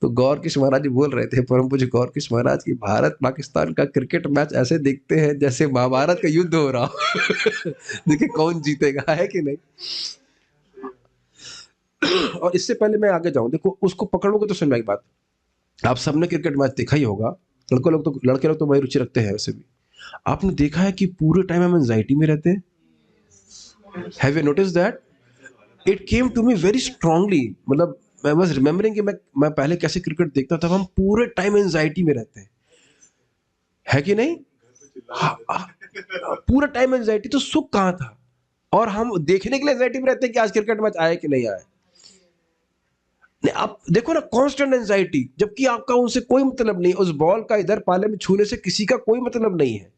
तो गौर किश महाराज जी बोल रहे थे, परम पूज्य गौर किश महाराज की, भारत पाकिस्तान का क्रिकेट मैच ऐसे देखते हैं जैसे महाभारत का युद्ध हो रहा हो। देखिए कौन जीतेगा, है कि नहीं? और इससे पहले मैं आगे जाऊं, देखो उसको पकड़ोगे तो समझ में बात। आप सबने क्रिकेट मैच देखा ही होगा, लड़के लोग तो बड़ी रुचि रखते हैं वैसे भी। आपने देखा है कि पूरे टाइम हम एंजाइटी में रहते हैं। Have you notice that? It came to me very strongly, मतलब मैं वाज रिमेम्बरिंग कि मैं पहले कैसे क्रिकेट देखता था, हम पूरे टाइम एंजाइटी में रहते हैं, है कि नहीं? हाँ, पूरा टाइम एंजाइटी, तो सुख कहाँ था? और हम देखने के लिए एंजाइटी में रहते हैं कि आज क्रिकेट मैच आए कि नहीं आए। नहीं, आप देखो ना, कांस्टेंट एंजाइटी, जबकि आपका उनसे कोई मतलब नहीं, उस बॉल का इधर पाले में छूने से किसी का कोई मतलब नहीं है।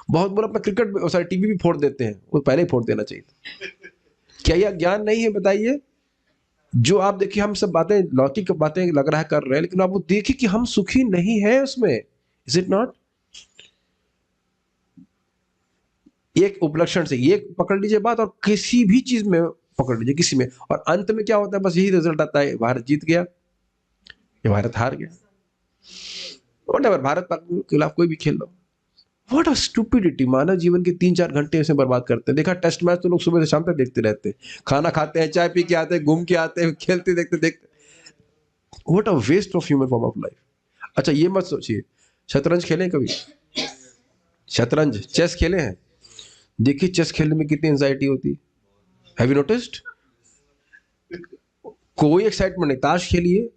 बहुत बार अपना क्रिकेट सॉरी टीवी भी फोड़ देते हैं, वो पहले ही फोड़ देना चाहिए था। क्या यह ज्ञान नहीं है? बताइए। जो आप देखिए, हम सब बातें लौकिक बातें लग रहा है कर रहे हैं, लेकिन आप वो देखिए कि हम सुखी नहीं है उसमें। Is it not? एक उपलक्षण से ये पकड़ लीजिए बात, और किसी भी चीज में पकड़ लीजिए, किसी में, और अंत में क्या होता है? बस यही रिजल्ट आता है, भारत जीत गया या भारत हार गया। व्हाटएवर, भारत पाक के खिलाफ कोई भी खेल लो। What a stupidity! मानव जीवन के 3 4 घंटे ऐसे बर्बाद करते हैं। देखा, टेस्ट मैच तो लोग सुबह से शाम तक देखते रहते हैं, खाना खाते हैं, चाय पी के आते हैं, घूम के आते हैं, खेलते देखते देखते। What a waste of human form of life. अच्छा, ये मत सोचिए, शतरंज खेलें कभी? शतरंज, चेस खेले हैं? देखिए चेस खेलने में कितनी एंजाइटी होती है। Have you noticed? कोई एक्साइटमेंट नहीं। ताश खेलिए,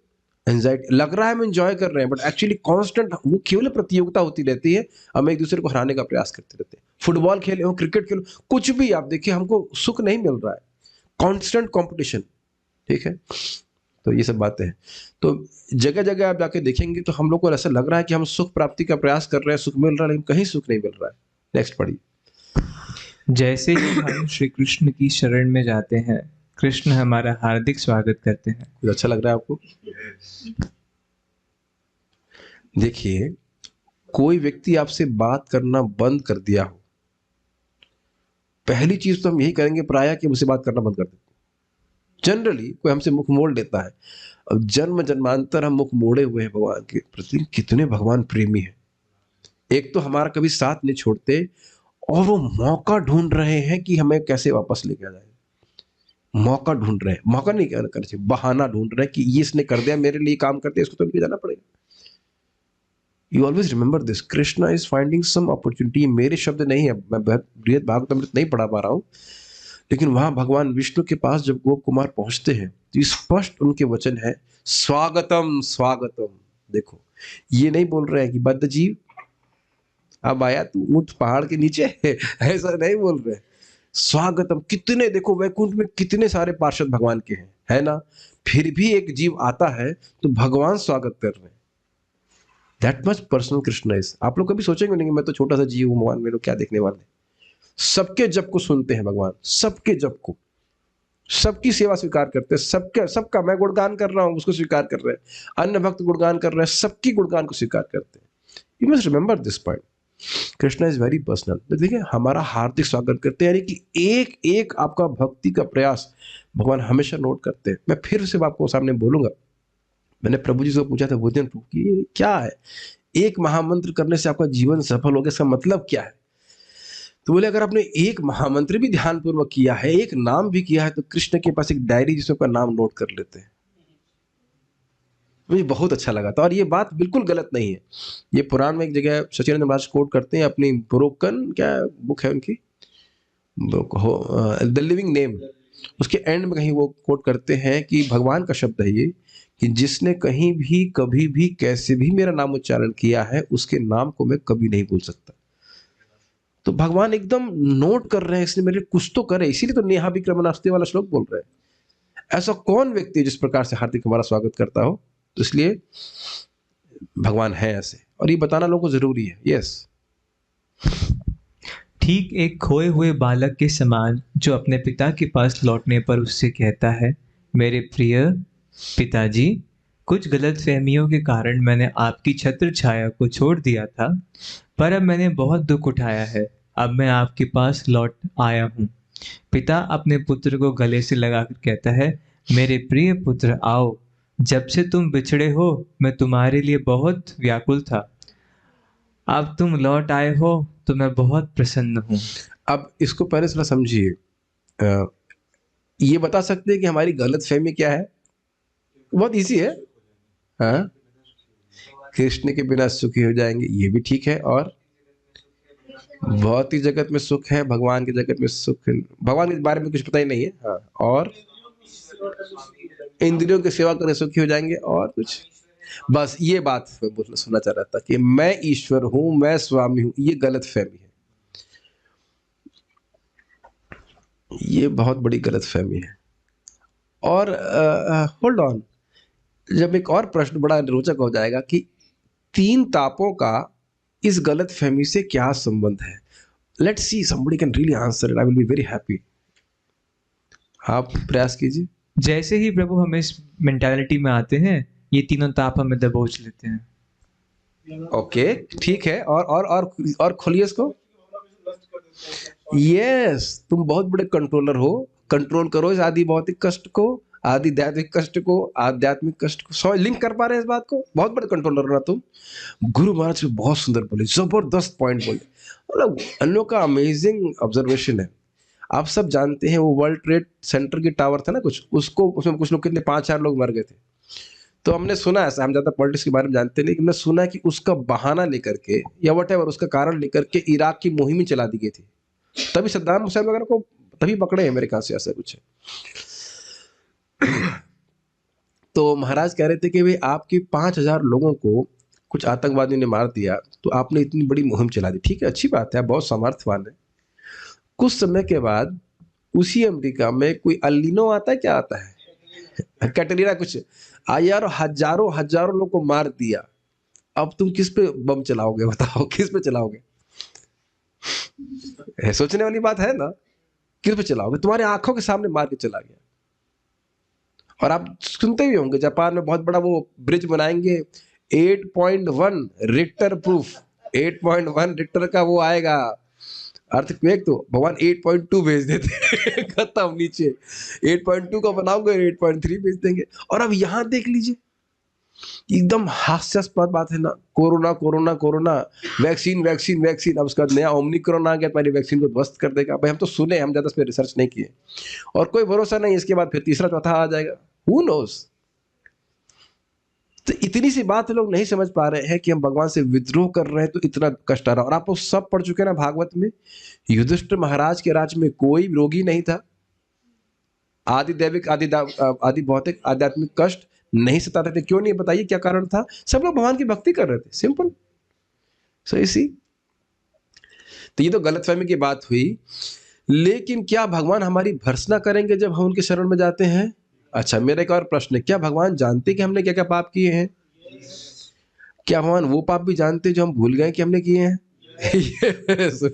एंजाइटी, लग रहा है हम एंजॉय कर रहे हैं, बट एक्चुअली कांस्टेंट वो केवल प्रतियोगिता होती रहती है, हम एक दूसरे को हराने का प्रयास करते रहते हैं। फुटबॉल खेले हो, क्रिकेट खेलो, कुछ भी आप देखिए, हमको सुख नहीं मिल रहा है, कांस्टेंट कंपटीशन। ठीक है, तो ये सब बातें हैं। तो जगह जगह आप जाके देखेंगे तो हम लोग को ऐसा लग रहा है कि हम सुख प्राप्ति का प्रयास कर रहे हैं, सुख मिल रहा है, लेकिन कहीं सुख नहीं मिल रहा है। नेक्स्ट पढ़िए।
जैसे ही हम श्री कृष्ण की शरण में जाते हैं, कृष्ण हमारा हार्दिक स्वागत करते हैं।
कुछ अच्छा लग रहा है आपको? देखिए, कोई व्यक्ति आपसे बात करना बंद कर दिया हो, पहली चीज तो हम यही करेंगे प्रायः कि मुझसे बात करना बंद कर देते। जनरली कोई हमसे मुख मोड़ लेता है। अब जन्म जन्मांतर हम मुख मोड़े हुए हैं भगवान के प्रति, कितने भगवान प्रेमी हैं। एक तो हमारा कभी साथ नहीं छोड़ते, और वो मौका ढूंढ रहे हैं कि हमें कैसे वापस लेके आ जाए। मौका ढूंढ रहे हैं, मौका नहीं कहना कर चाहिए, बहाना ढूंढ रहे हैं कि ये इसने कर दिया, मेरे लिए काम कर दिया, इसको तो लेके जाना पड़ेगा। You always remember this, Krishna is finding some opportunity. मेरे शब्द नहीं है, मैं बृहद भागवतमृत नहीं पढ़ा पा रहा हूं, लेकिन वहां भगवान विष्णु के पास जब गोप कुमार पहुंचते हैं तो स्पष्ट उनके वचन है, स्वागतम स्वागतम। देखो, ये नहीं बोल रहे हैं कि बद्ध जीव अब आया तू ऊंट पहाड़ के नीचे ऐसा नहीं बोल रहे। स्वागतम, कितने देखो वैकुंठ में कितने सारे पार्षद भगवान के हैं, है ना, फिर भी एक जीव आता है तो भगवान स्वागत कर रहे हैं। That much personal Krishna is. आप लोग कभी सोचेंगे नहीं कि मैं तो छोटा सा जीव हूं, भगवान मेरे को क्या देखने वाले। सबके जप को सुनते हैं भगवान, सबके जप को, सबकी सेवा स्वीकार करते हैं, सबके सबका, मैं गुणगान कर रहा हूं उसको स्वीकार कर रहे हैं, अन्य भक्त गुणगान कर रहे हैं, सबकी गुणगान को स्वीकार करते हैं। You must remember this point, Krishna is very personal. तो देखिए, हमारा हार्दिक स्वागत करते हैं, यानी कि एक एक आपका भक्ति का प्रयास भगवान हमेशा नोट करते हैं। मैं फिर से आपको सामने बोलूंगा, मैंने प्रभु जी से पूछा था वो दिन कि ये क्या है, एक महामंत्र करने से आपका जीवन सफल हो गया, इसका मतलब क्या है। तो बोले, अगर आपने एक महामंत्र भी ध्यानपूर्वक किया है, एक नाम भी किया है, तो कृष्ण के पास एक डायरी जिसमें आपका नाम नोट कर लेते हैं। मुझे बहुत अच्छा लगा था, और ये बात बिल्कुल गलत नहीं है। ये पुराण में एक जगह सचिन महाराज कोट करते हैं अपनी ब्रोकन, क्या बुक है उनकी, द लिविंग नेम, उसके एंड में कहीं वो कोट करते हैं कि भगवान का शब्द है ये, कि जिसने कहीं भी कभी भी कैसे भी मेरा नाम उच्चारण किया है, उसके नाम को मैं कभी नहीं भूल सकता। तो भगवान एकदम नोट कर रहे हैं, इसने मेरे कुछ तो करे, इसीलिए तो नेहा विक्रमनास्ते वाला श्लोक बोल रहे हैं। ऐसा कौन व्यक्ति जिस प्रकार से हार्दिक हमारा स्वागत करता हो। तो इसलिए भगवान है ऐसे, और ये बताना लोगों को जरूरी है। यस,
ठीक एक खोए हुए बालक के समान जो अपने पिता के पास लौटने पर उससे कहता है, मेरे प्रिय पिताजी, कुछ गलतफहमियों के कारण मैंने आपकी छत्र छाया को छोड़ दिया था, पर अब मैंने बहुत दुख उठाया है, अब मैं आपके पास लौट आया हूँ। पिता अपने पुत्र को गले से लगाकर कहता है, मेरे प्रिय पुत्र आओ, जब से तुम बिछड़े हो मैं तुम्हारे लिए बहुत व्याकुल था, अब तुम लौट आए हो तो मैं बहुत प्रसन्न हूँ।
अब इसको पहले थोड़ा समझिए। ये बता सकते हैं कि हमारी गलत फहमी क्या है। बहुत इजी है। हाँ, कृष्ण के बिना सुखी हो जाएंगे, ये भी ठीक है। और भौतिक जगत में सुख है, भगवान की जगत में सुख, भगवान के बारे में कुछ पता ही नहीं है। हाँ, और इंद्रियों की सेवा करने सुखी हो जाएंगे, और कुछ, बस ये बात मैं बोलना सुनना चाह रहा था कि मैं ईश्वर हूं, मैं स्वामी हूं, ये गलत फहमी है, ये बहुत बड़ी गलत फहमी है। और होल्ड ऑन, जब एक और प्रश्न बड़ा रोचक हो जाएगा कि तीन तापों का इस गलत फहमी से क्या संबंध है। Let's see, somebody can really answer it, I will be very happy. आप प्रयास कीजिए।
जैसे ही प्रभु हम इस मेंटालिटी में आते हैं, ये तीनों ताप हमें दबोच लेते हैं।
ओके, ठीक है। और खोलिए इसको। यस, तुम बहुत बड़े कंट्रोलर हो, कंट्रोल करो इस आदि भौतिक कष्ट को, आदि दैविक कष्ट को, आध्यात्मिक कष्ट को। सो लिंक कर पा रहे हैं इस बात को, बहुत बड़े कंट्रोलर हो ना तुम। गुरु महाराज से बहुत सुंदर बोले, जबरदस्त पॉइंट बोले, मतलब अन्यों का अमेजिंग ऑब्जर्वेशन है। आप सब जानते हैं वो वर्ल्ड ट्रेड सेंटर की टावर था ना कुछ, उसको, उसमें कुछ लोग, कितने 5-4 लोग मर गए थे। तो हमने सुना, ऐसा हम ज्यादा पॉलिटिक्स के बारे में जानते नहीं, हमने सुना कि उसका बहाना लेकर के या वटेवर उसका कारण लेकर के इराक की मुहिम चला दी गई थी, तभी सद्दाम हुसैन वगैरह को तभी पकड़े हैं मेरे ख्याल से, ऐसा कुछ है। तो महाराज कह रहे थे कि भाई आपके 5,000 लोगों को कुछ आतंकवादियों ने मार दिया, तो आपने इतनी बड़ी मुहिम चला दी, ठीक है, अच्छी बात है, आप बहुत सामर्थ्यवान है। कुछ समय के बाद उसी अमेरिका में कोई अल्लिनो आता है, क्या आता है, कैटरीना कुछ आया और हजारों हजारों लोग को मार दिया। अब तुम किस पे बम चलाओगे, बताओ किस पे चलाओगे। सोचने वाली बात है ना, किस पे चलाओगे, तुम्हारे आंखों के सामने मार के चला गया। और आप सुनते भी होंगे जापान में बहुत बड़ा वो ब्रिज बनाएंगे, 8.1 रिक्टर प्रूफ, 8.1 रिक्टर का वो आएगा अर्थक्वेक, तो भगवान 8.2 भेज देते खत्म, नीचे 8.2 का बनाओगे 8.3 भेज देंगे। और अब यहां देख लीजिए, एकदम हास्यास्पद बात है ना, corona corona corona, vaccine vaccine vaccine, अब उसका बाद नया ओमिक्रॉन आ गया, पहले वैक्सीन को ध्वस्त कर देगा। भाई हम तो सुने, हम ज्यादा इस पर रिसर्च नहीं किए, और कोई भरोसा नहीं, इसके बाद फिर तीसरा चौथा आ जाएगा, हु नोस। तो इतनी सी बात लोग नहीं समझ पा रहे हैं कि हम भगवान से विद्रोह कर रहे हैं तो इतना कष्ट आ रहा। और आप वो सब पढ़ चुके हैं ना भागवत में, युधिष्ठिर महाराज के राज्य में कोई रोगी नहीं था, आदि दैविक आदि भौतिक आध्यात्मिक कष्ट नहीं सताते थे। क्यों नहीं, बताइए क्या कारण था? सब लोग भगवान की भक्ति कर रहे थे, सिंपल। सो इसी, तो ये तो गलतफहमी की बात हुई। लेकिन क्या भगवान हमारी भर्त्सना करेंगे जब हम उनके शरण में जाते हैं? अच्छा, मेरा एक और प्रश्न है, क्या भगवान जानते कि हमने क्या क्या पाप किए हैं? क्या भगवान वो पाप भी जानते जो हम भूल गए कि हमने किए हैं?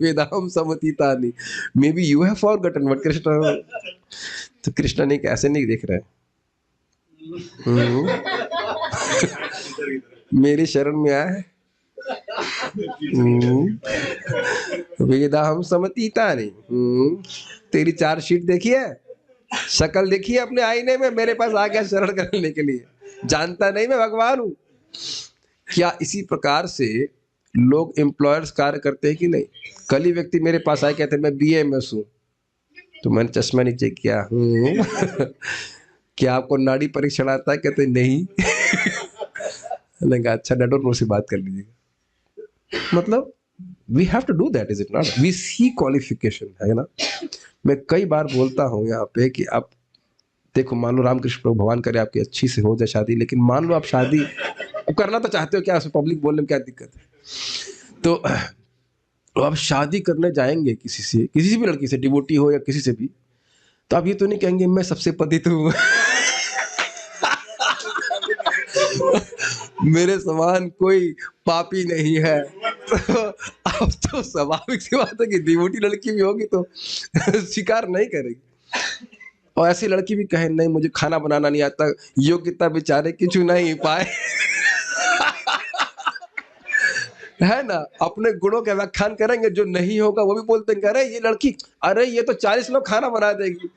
वेदाहम समतीतानि, maybe you have forgotten but Krishna, तो कृष्ण ने ऐसे नहीं देख रहे। हम्म। मेरी शरण में आए, वेदाहम समतीतानि। तेरी चार्जशीट देखी है, शक्ल देखी है अपने आईने में, मेरे पास आ गया शरण करने के लिए, जानता नहीं मैं भगवान हूं। क्या इसी प्रकार से लोग एम्प्लॉयर्स कार्य करते हैं कि नहीं? कल ही व्यक्ति मेरे पास आए, कहते मैं BAMS हूं, तो मैंने चश्मा नीचे किया, क्या आपको नाड़ी परीक्षण आता है? कहते नहीं। मैंने कहा अच्छा, डॉक्टर से बात कर लीजिएगा। मतलब we have to do that, is it not? We see qualification, है ना? मैं कई बार बोलता हूँ यहाँ पे कि आप देखो, मान लो रामकृष्ण प्रभु भगवान करे आपकी अच्छी से हो जाए शादी, लेकिन मान लो आप शादी करना तो चाहते हो, क्या पब्लिक बोलने में क्या दिक्कत है? तो आप शादी करने जाएंगे किसी से, किसी भी लड़की से, डिवोटी हो या किसी से भी, तो आप ये तो नहीं कहेंगे मैं सबसे पतित हूँ। मेरे समान कोई पापी नहीं है। तो अब तो स्वाभाविक सी बात है कि डिवोटी लड़की भी होगी तो स्वीकार नहीं करेगी। और ऐसी लड़की भी कहे नहीं मुझे खाना बनाना नहीं आता, योग्यता बेचारे की चुना ही पाए। है ना? अपने गुणों का व्याख्यान करेंगे, जो नहीं होगा वो भी बोलते हैं, अरे ये लड़की, अरे ये तो 40 लोग खाना बना देगी,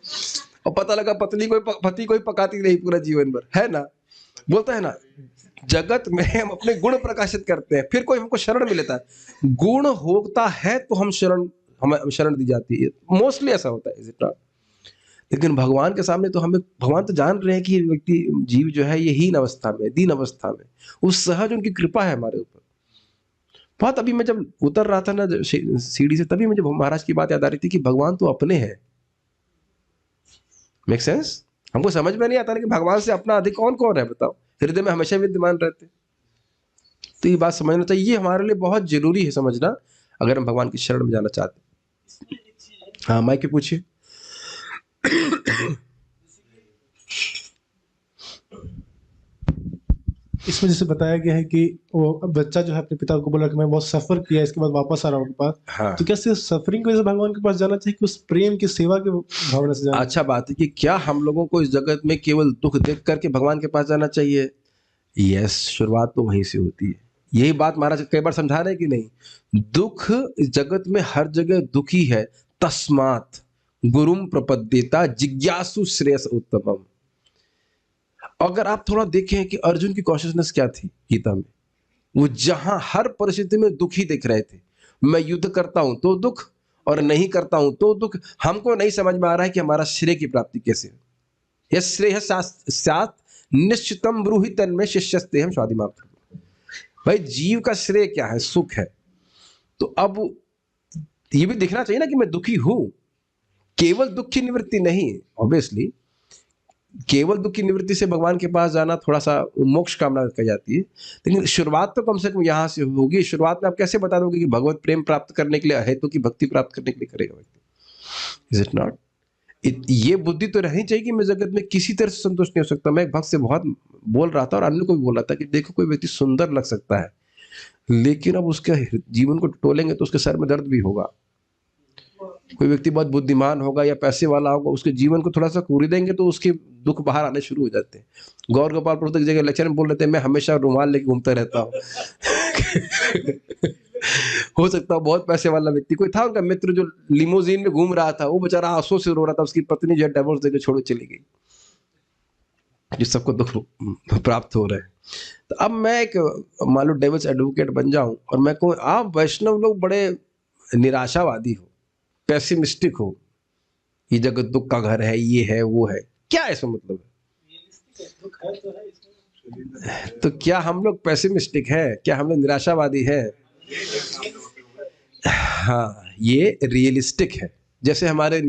और पता लगा पति कोई पकाती नहीं पूरा जीवन भर, है ना? बोलता है ना, जगत में हम अपने गुण प्रकाशित करते हैं, फिर कोई हमको शरण में लेता है। गुण होता है तो हमें शरण दी जाती है, मोस्टली ऐसा होता है, इज इट नॉट? लेकिन भगवान के सामने तो हमें, भगवान तो जान रहे हैं कि ये व्यक्ति, जीव जो है ये हीन अवस्था में, दीन अवस्था में, उस सहज उनकी कृपा है हमारे ऊपर। बहुत अभी मैं जब उतर रहा था ना सीढ़ी से, तभी मुझे महाराज की बात याद आ रही थी कि भगवान तो अपने हैं। Make sense? हमको समझ में नहीं आता कि भगवान से अपना अधिक कौन कौन है, बताओ? हृदय में हमेशा विद्यमान रहते। तो ये बात समझना चाहिए, ये हमारे लिए बहुत जरूरी है समझना, अगर हम भगवान की शरण में जाना चाहते हैं। हाँ, माइक पे पूछिए।
इसमें जैसे बताया गया है कि वो बच्चा जो है अपने पिता को बोला कि मैं बहुत सफर किया, इसके बाद वापस आ रहा हूँ आपके पास।
हाँ,
तो क्या सिर्फ सफरिंग की वजह से भगवान के पास जाना चाहिए कि उस प्रेम की सेवा की भावना से जाना?
अच्छा बात है कि क्या हम लोगों को इस जगत में केवल दुख देख करके भगवान के पास जाना चाहिए? यस, शुरुआत तो वहीं से होती है। यही बात महाराज कई बार समझा रहे हैं कि नहीं, दुख इस जगत में हर जगह दुखी है। तस्मात् गुरुम प्रपद्येता जिज्ञासु श्रेयस उत्तमम। अगर आप थोड़ा देखें कि अर्जुन की कॉन्शियसनेस क्या थी गीता में, वो जहां हर परिस्थिति में दुखी दिख रहे थे। मैं युद्ध करता हूं तो दुख, और नहीं करता हूं तो दुख। हमको नहीं समझ में आ रहा है कि हमारा श्रेय की प्राप्ति कैसे है। यह श्रेय सात निश्चितम ब्रूहि तन्मे शिष्यस्ते हम स्वादिमाम। भाई जीव का श्रेय क्या है? सुख है। तो अब ये भी दिखना चाहिए ना कि मैं दुखी हूं। केवल दुख की निवृत्ति नहीं, ऑब्वियसली केवल दुख की निवृत्ति से भगवान के पास जाना थोड़ा सा मोक्ष कामना की जाती है, लेकिन शुरुआत तो कम से कम यहां से होगी। शुरुआत में आप कैसे बता दोगे कि भगवत प्रेम प्राप्त करने के लिए है तो कि भक्ति प्राप्त करने के लिए करेगा व्यक्ति? Is it not? ये बुद्धि तो रहनी चाहिए कि मैं जगत में किसी तरह से संतुष्ट नहीं हो सकता। मैं एक भक्त से बहुत बोल रहा था और अन्य को भी बोल रहा था कि देखो कोई व्यक्ति सुंदर लग सकता है, लेकिन अब उसके जीवन को टटोलेंगे तो उसके सर में दर्द भी होगा। कोई व्यक्ति बहुत बुद्धिमान होगा या पैसे वाला होगा, उसके जीवन को थोड़ा सा कूरी देंगे तो उसके दुख बाहर आने शुरू हो जाते हैं। गौर गोपाल पुस्तक जगह लेक्चर में बोल रहे थे, मैं हमेशा रुमाल लेके घूमता रहता हूँ। हो सकता है बहुत पैसे वाला व्यक्ति, कोई था उनका मित्र जो लिमोजीन में घूम रहा था, वो बेचारा आंसू से रो रहा था, उसकी पत्नी जो डिवोर्स देकर छोड़ चली गई। जिस सबको दुख प्राप्त हो रहे हैं। तो अब मैं एक मान लो डेविल्स एडवोकेट बन जाऊं और मैं कहूँ आप वैष्णव लोग बड़े निराशावादी हो, पेसिमिस्टिक हो, ये जगत दुख का घर है, ये है वो है, क्या इसमें मतलब है? तो क्या हम लोग पेसिमिस्टिक है? क्या हम लोग निराशावादी है? हाँ, ये रियलिस्टिक है। जैसे हमारे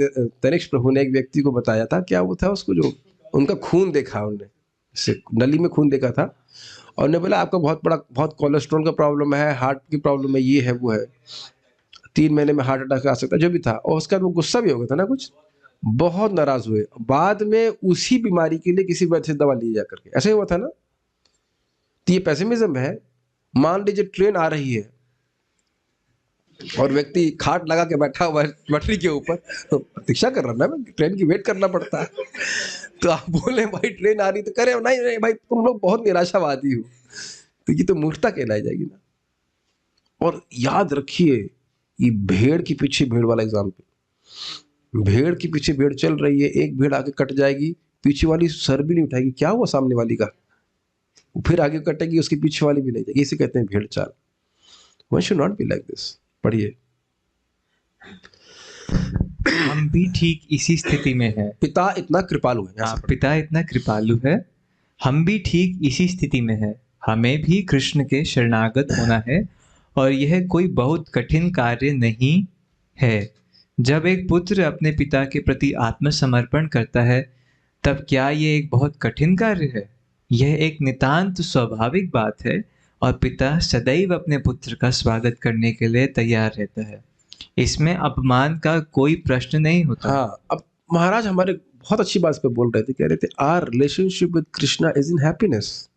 तनिष्क प्रभु ने एक व्यक्ति को बताया था, क्या वो था उसको, जो उनका खून देखा, उनने से नली में खून देखा था और उन्होंने बोला आपका बहुत कोलेस्ट्रॉल का प्रॉब्लम है, हार्ट की प्रॉब्लम है, ये है वो है, 3 महीने में हार्ट अटैक आ सकता है, जो भी था। और उसका वो गुस्सा भी हो गया था ना, कुछ बहुत नाराज हुए। बाद में उसी बीमारी के लिए किसी वजह से दवा ली जा करके, ऐसे ही हुआ था ना। तो ये पेसिमिज्म है। मान लीजिए ट्रेन आ रही है और व्यक्ति खाट लगा के बैठा हुआ है पटरी के ऊपर, तो प्रतीक्षा कर रहा है ना, ट्रेन की वेट करना पड़ता है। तो आप बोले भाई ट्रेन आ रही, तो करे नहीं नहीं भाई तुम लोग बहुत निराशावादी हो, तो ये तो मूर्खता कहलाई जाएगी ना। और याद रखिए, ये भेड़ के पीछे भेड़ वाला एग्जाम्पल, भेड़ के पीछे भेड़ चल रही है, एक भेड़ आगे कट जाएगी, पीछे वाली सर भी नहीं उठाएगी, क्या हुआ सामने वाली का, फिर आगे कटेगी, उसके पीछे वाली भी नहीं जाएगी। इसे कहते हैं भेड़ चाल। One should not be like this. पढ़िए।
हम भी ठीक इसी स्थिति में हैं।
पिता इतना कृपालु है, यहाँ से पढ़िए।
पिता इतना कृपालु है, हम भी ठीक इसी स्थिति में हैं। हमें भी कृष्ण के शरणागत होना है और यह कोई बहुत कठिन कार्य नहीं है। जब एक पुत्र अपने पिता के प्रति आत्मसमर्पण करता है, तब क्या ये एक बहुत कठिन कार्य है? यह एक नितांत स्वाभाविक बात है और पिता सदैव अपने पुत्र का स्वागत करने के लिए तैयार रहता है। इसमें अपमान का कोई प्रश्न नहीं होता।
हाँ, अब महाराज हमारे बहुत अच्छी बात पे बोल रहे थे, कह रहे थे our relationship with Krishna is in happiness.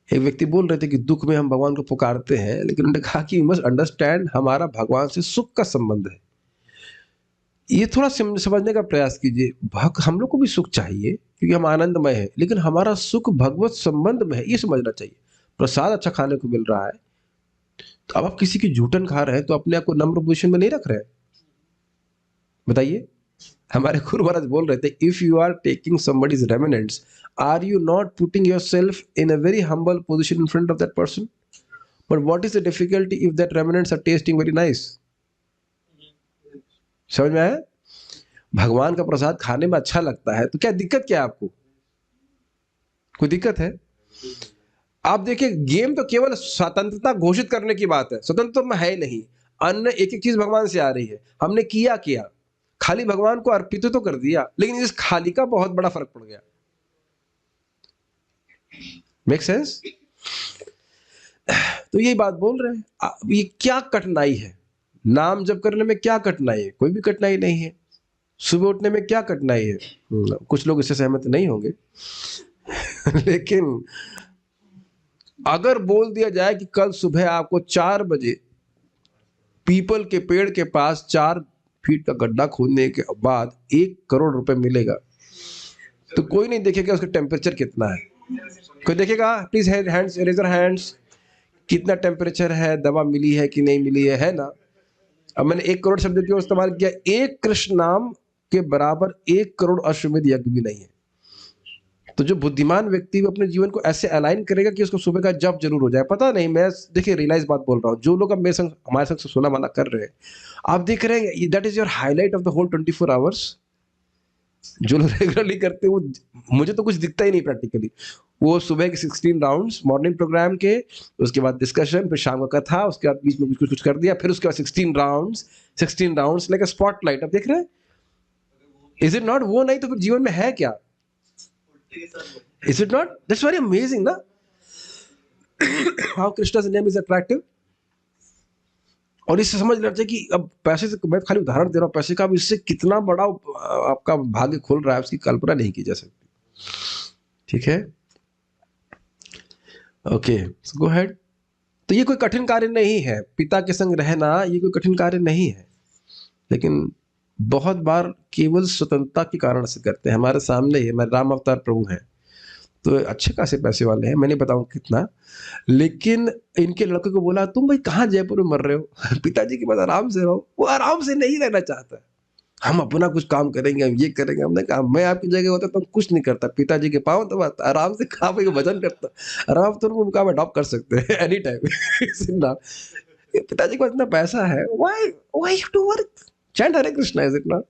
एक व्यक्ति बोल रहे थे कि दुख में हम भगवान को पुकारते हैं, लेकिन उन्होंने कहा कि यू मस्ट अंडरस्टैंड हमारा भगवान से सुख का संबंध है। ये थोड़ा समझने का प्रयास कीजिए। हम लोग को भी सुख चाहिए क्योंकि हम आनंदमय है, लेकिन हमारा सुख भगवत संबंध में है, ये समझना चाहिए। प्रसाद अच्छा खाने को मिल रहा है, तो अब आप किसी की जूठन खा रहे हैं तो अपने आप को नम्र पोजीशन में नहीं रख रहे हैं। बताइए, हमारे गुरु महाराज बोल रहे थे, if you are taking somebody's remnants, are you not putting yourself in a very humble position in front of that person? But what is the difficulty if that remnants are tasting very nice? समझ में आया? भगवान का प्रसाद खाने में अच्छा लगता है, तो क्या दिक्कत क्या है आपको? कोई दिक्कत है? आप देखिए, गेम तो केवल स्वतंत्रता घोषित करने की बात है, स्वतंत्र में है ही नहीं। अन्य एक एक चीज भगवान से आ रही है, हमने किया खाली भगवान को अर्पित तो कर दिया, लेकिन इस खाली का बहुत बड़ा फर्क पड़ गया। Make sense? तो यही बात बोल रहे हैं। ये क्या कठिनाई है? नाम जप करने में क्या कठिनाई है? कोई भी कठिनाई नहीं है। सुबह उठने में क्या कठिनाई है? कुछ लोग इससे सहमत नहीं होंगे लेकिन अगर बोल दिया जाए कि कल सुबह आपको 4 बजे पीपल के पेड़ के पास 4 फीट का गड्ढा खोदने के बाद 1 करोड़ रुपए मिलेगा, तो कोई नहीं देखेगा उसका टेम्परेचर कितना है। कोई देखेगा? प्लीज हैंड्स, रेजर हैंड्स, कितना टेम्परेचर है, दवा मिली है कि नहीं मिली है ना? अब मैंने 1 करोड़ शब्द क्यों इस्तेमाल किया? एक कृष्ण नाम के बराबर 1 करोड़ अश्वमेध यज्ञ भी नहीं है। तो जो बुद्धिमान व्यक्ति अपने जीवन को ऐसे अलाइन करेगा कि उसको सुबह का जप जरूर हो जाए। पता नहीं, मैं देखिए रियलाइज बात बोल रहा हूँ। जो लोग अब मेरे संग, हमारे संग से सोना माना कर रहे हैं, आप देख रहे हैं that is your highlight of the whole 24 hours. जो लोग रेगुलरली करते हैं, वो मुझे तो कुछ दिखता ही नहीं प्रैक्टिकली। वो सुबह के 16 राउंड्स मॉर्निंग प्रोग्राम के, उसके बाद डिस्कशन, फिर शाम का कथा, उसके बाद बीच में कुछ कर दिया, फिर उसके बाद 16 राउंड्स लाइक अ स्पॉटलाइट। आप देख रहे हैं, इज इट नॉट? वो नहीं तो फिर जीवन में है क्या? Is it not? That's very amazing, ना? How Krishna's name is attractive. और इससे समझ लेते हैं कि अब पैसे से, मैं खाली उदाहरण दे रहा हूँ पैसे का, अब इससे कितना बड़ा आपका भाग्य खुल रहा है, उसकी कल्पना नहीं की जा सकती। ठीक है, ओके, गो हेड। तो ये कोई कठिन कार्य नहीं है, पिता के संग रहना ये कोई कठिन कार्य नहीं है, लेकिन बहुत बार केवल स्वतंत्रता के कारण से करते हैं। हमारे सामने ही हमारे राम अवतार प्रभु हैं, तो अच्छे खासे पैसे वाले हैं, मैं नहीं बताऊं कितना, लेकिन इनके लड़के को बोला तुम भाई कहाँ जयपुर में मर रहे हो, पिताजी के पास आराम से रहो। वो आराम से नहीं रहना चाहता, हम अपना कुछ काम करेंगे, हम ये करेंगे। हमने कहा मैं आपकी जगह होता तो कुछ नहीं करता, पिताजी के पाँव दबाता, आराम से खा पी के भजन करता, आराम से तुम काम अडॉप्ट कर सकते हैं एनी टाइम। पिताजी के पास इतना पैसा है, why you to work, chant Hare Krishna, is it not?